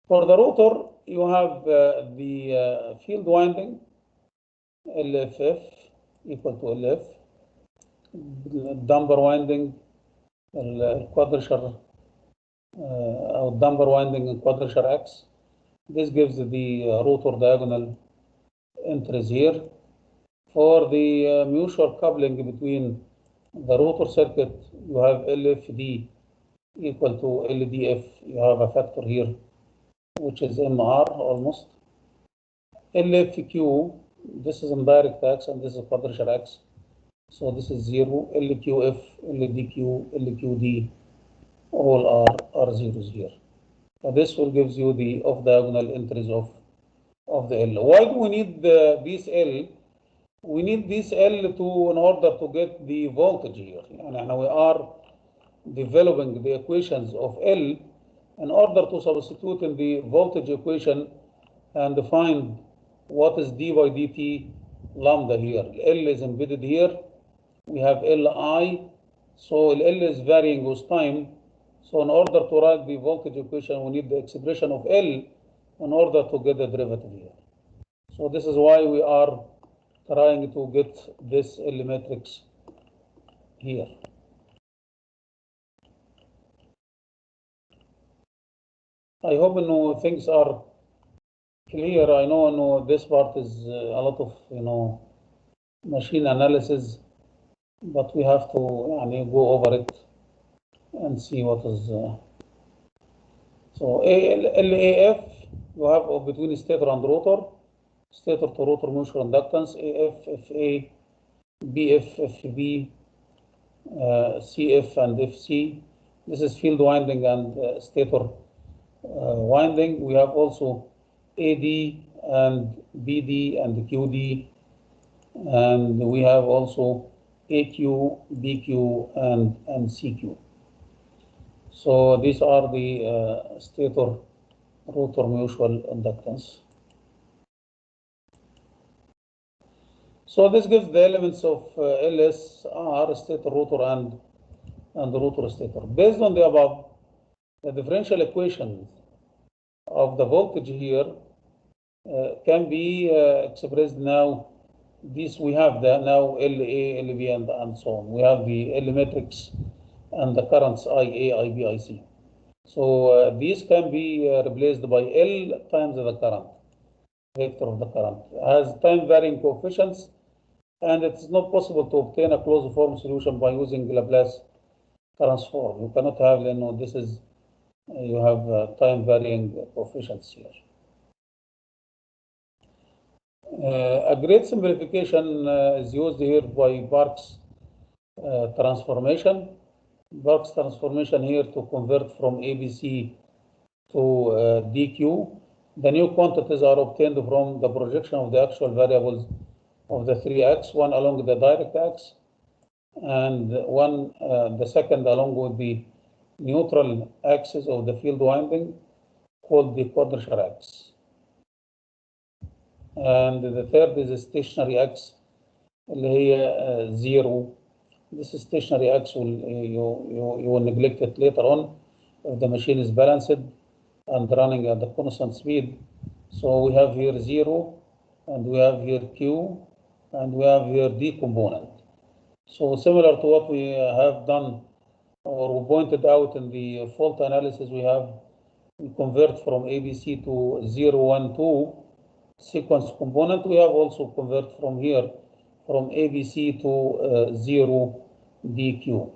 For the rotor, you have the field winding, LFF equal to LF, damper winding, quadrature, or damper winding in quadrature X. This gives the rotor diagonal entries here. For the mutual coupling between the rotor circuit, you have LFD equal to LDF. You have a factor here, which is MR almost. LFQ, this is in direct X and this is quadrature X. So this is 0. LQF, LDQ, LQD, all are zeros here. So this will give you the off-diagonal entries of the L. Why do we need this L? We need this L in order to get the voltage here. And we are developing the equations of L in order to substitute in the voltage equation and find what is d by dt lambda here. L is embedded here. We have Li, so L is varying with time. So in order to write the voltage equation, we need the expression of L in order to get the derivative here. So this is why we are trying to get this L matrix here. I hope things are clear. I know this part is a lot of machine analysis, but we have to go over it and see what is. So LAF, you have between stator and rotor, stator to rotor mutual inductance, AF, FA, BF, FB, CF, and FC. This is field winding and stator winding. We have also AD and BD and QD, and we have also AQ, BQ, and CQ. So these are the stator rotor mutual inductance. So this gives the elements of LSR, stator rotor and rotor stator. Based on the above, the differential equation of the voltage here can be expressed now. This we have the now LA, LB, and so on. We have the L matrix and the currents IA, IB, IC. So these can be replaced by L times the current, vector of the current, as time varying coefficients, and it's not possible to obtain a closed form solution by using Laplace transform. You cannot have, you know, this is, you have time varying coefficients here. A great simplification is used here by Barks transformation. Barks transformation here to convert from ABC to DQ. The new quantities are obtained from the projection of the actual variables of the three axes, one along the direct axis and one the second along with the neutral axis of the field winding called the quadrature axis. And the third is a stationary axis اللي هي zero. This stationary axis you will neglect it later on if the machine is balanced and running at the constant speed. So we have here 0 and we have here Q and we have here D component. So similar to what we have done or we pointed out in the fault analysis, we convert from ABC to 0, 1, 2 sequence component. We have also convert from here from ABC to 0 DQ.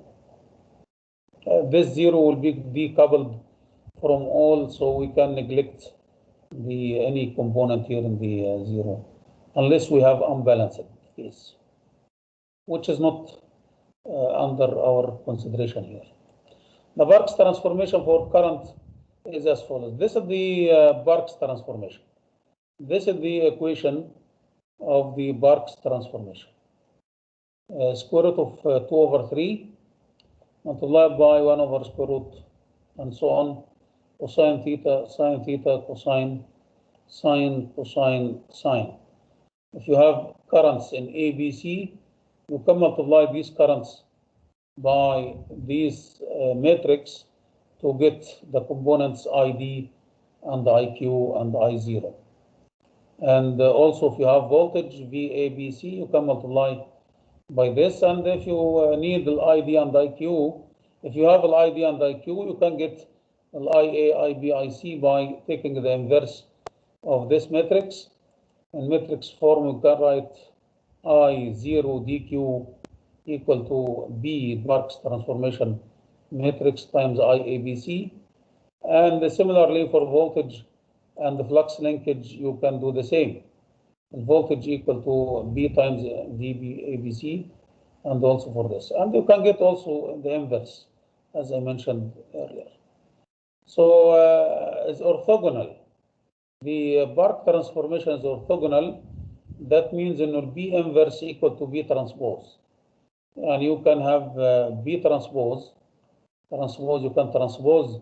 This 0 will be decoupled from all, so we can neglect any component here in the 0 unless we have unbalanced case, which is not under our consideration here. The Barks transformation for current is as follows. This is the Barks transformation. This is the equation of the Barks transformation. Square root of 2 over 3 multiplied by 1 over square root and so on. Cosine theta, sine theta, cosine, sine, cosine, sine. If you have currents in ABC, you can multiply these currents by these matrix to get the components ID and IQ and I0. And also if you have voltage VABC, you can multiply by this. And if you need the ID and IQ, if you have the ID and IQ, you can get the IA, IB, IC by taking the inverse of this matrix. In matrix form, you can write I0 DQ equal to B Barks transformation matrix times IABC. And similarly for voltage and the flux linkage, you can do the same. The voltage equal to B times VB ABC, and also for this. And you can get also the inverse, as I mentioned earlier. So it's orthogonal. The Barks transformation is orthogonal. That means it will B inverse equal to B transpose. And you can have B transpose. You can transpose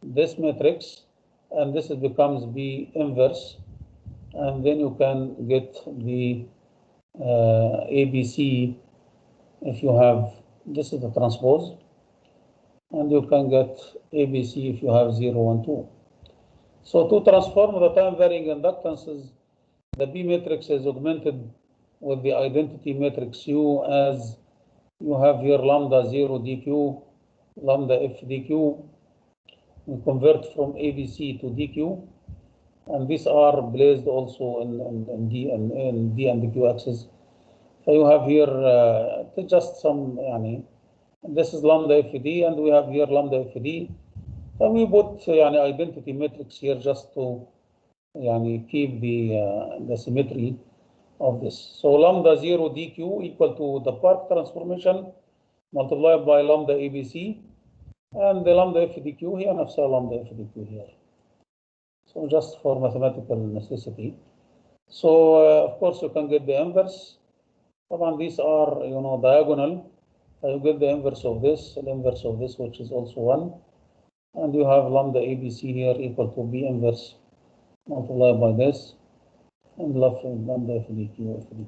this matrix, and this becomes B inverse. And then you can get the ABC if you have, this is the transpose. And you can get ABC if you have 0, 1, 2. So to transform the time varying inductances, the B matrix is augmented with the identity matrix U, as you have here lambda 0 DQ, lambda F DQ. We convert from ABC to DQ, and these are placed also in D and Q axis. So you have here just some, this is lambda FD, and we have here lambda FD. And we put identity matrix here just to keep the symmetry of this. So lambda 0 DQ equal to the Barks transformation multiplied by lambda ABC, and the lambda FDQ here, نفسها lambda FDQ here. So just for mathematical necessity. So of course you can get the inverse. طبعا these are diagonal. You get the inverse of this, which is also 1. and you have lambda ABC here equal to B inverse multiplied by this, and lambda FDQ.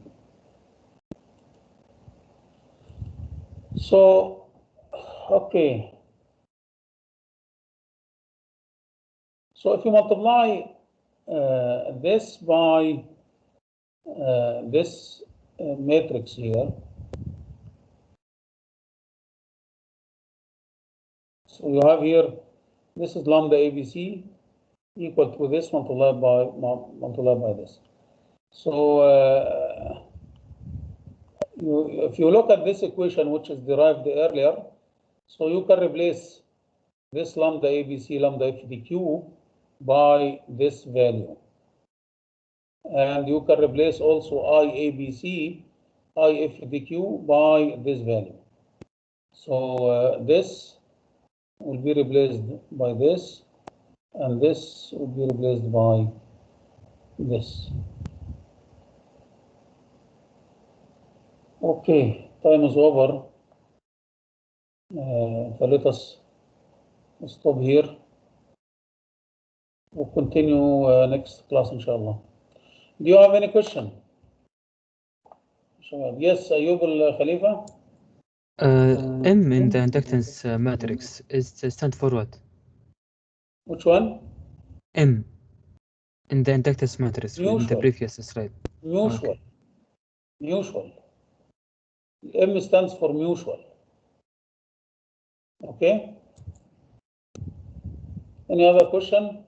So, okay. So if you multiply this by this matrix here, so you have here, this is lambda ABC equal to this multiplied by this. So if you look at this equation, which is derived earlier, so you can replace this lambda ABC, lambda FDQ by this value. And you can replace also IABC, IFDQ by this value. So this will be replaced by this, and this will be replaced by this. Okay, time is over. So let us stop here. We'll continue next class, inshallah. Do you have any question? Yes, Ayub Khalifa.
M in the inductance matrix stand for what?
Which one?
M in the inductance matrix in the
Mutual.
previous slide.
Mutual.
Okay.
Mutual. M stands for mutual. Okay. Any other question?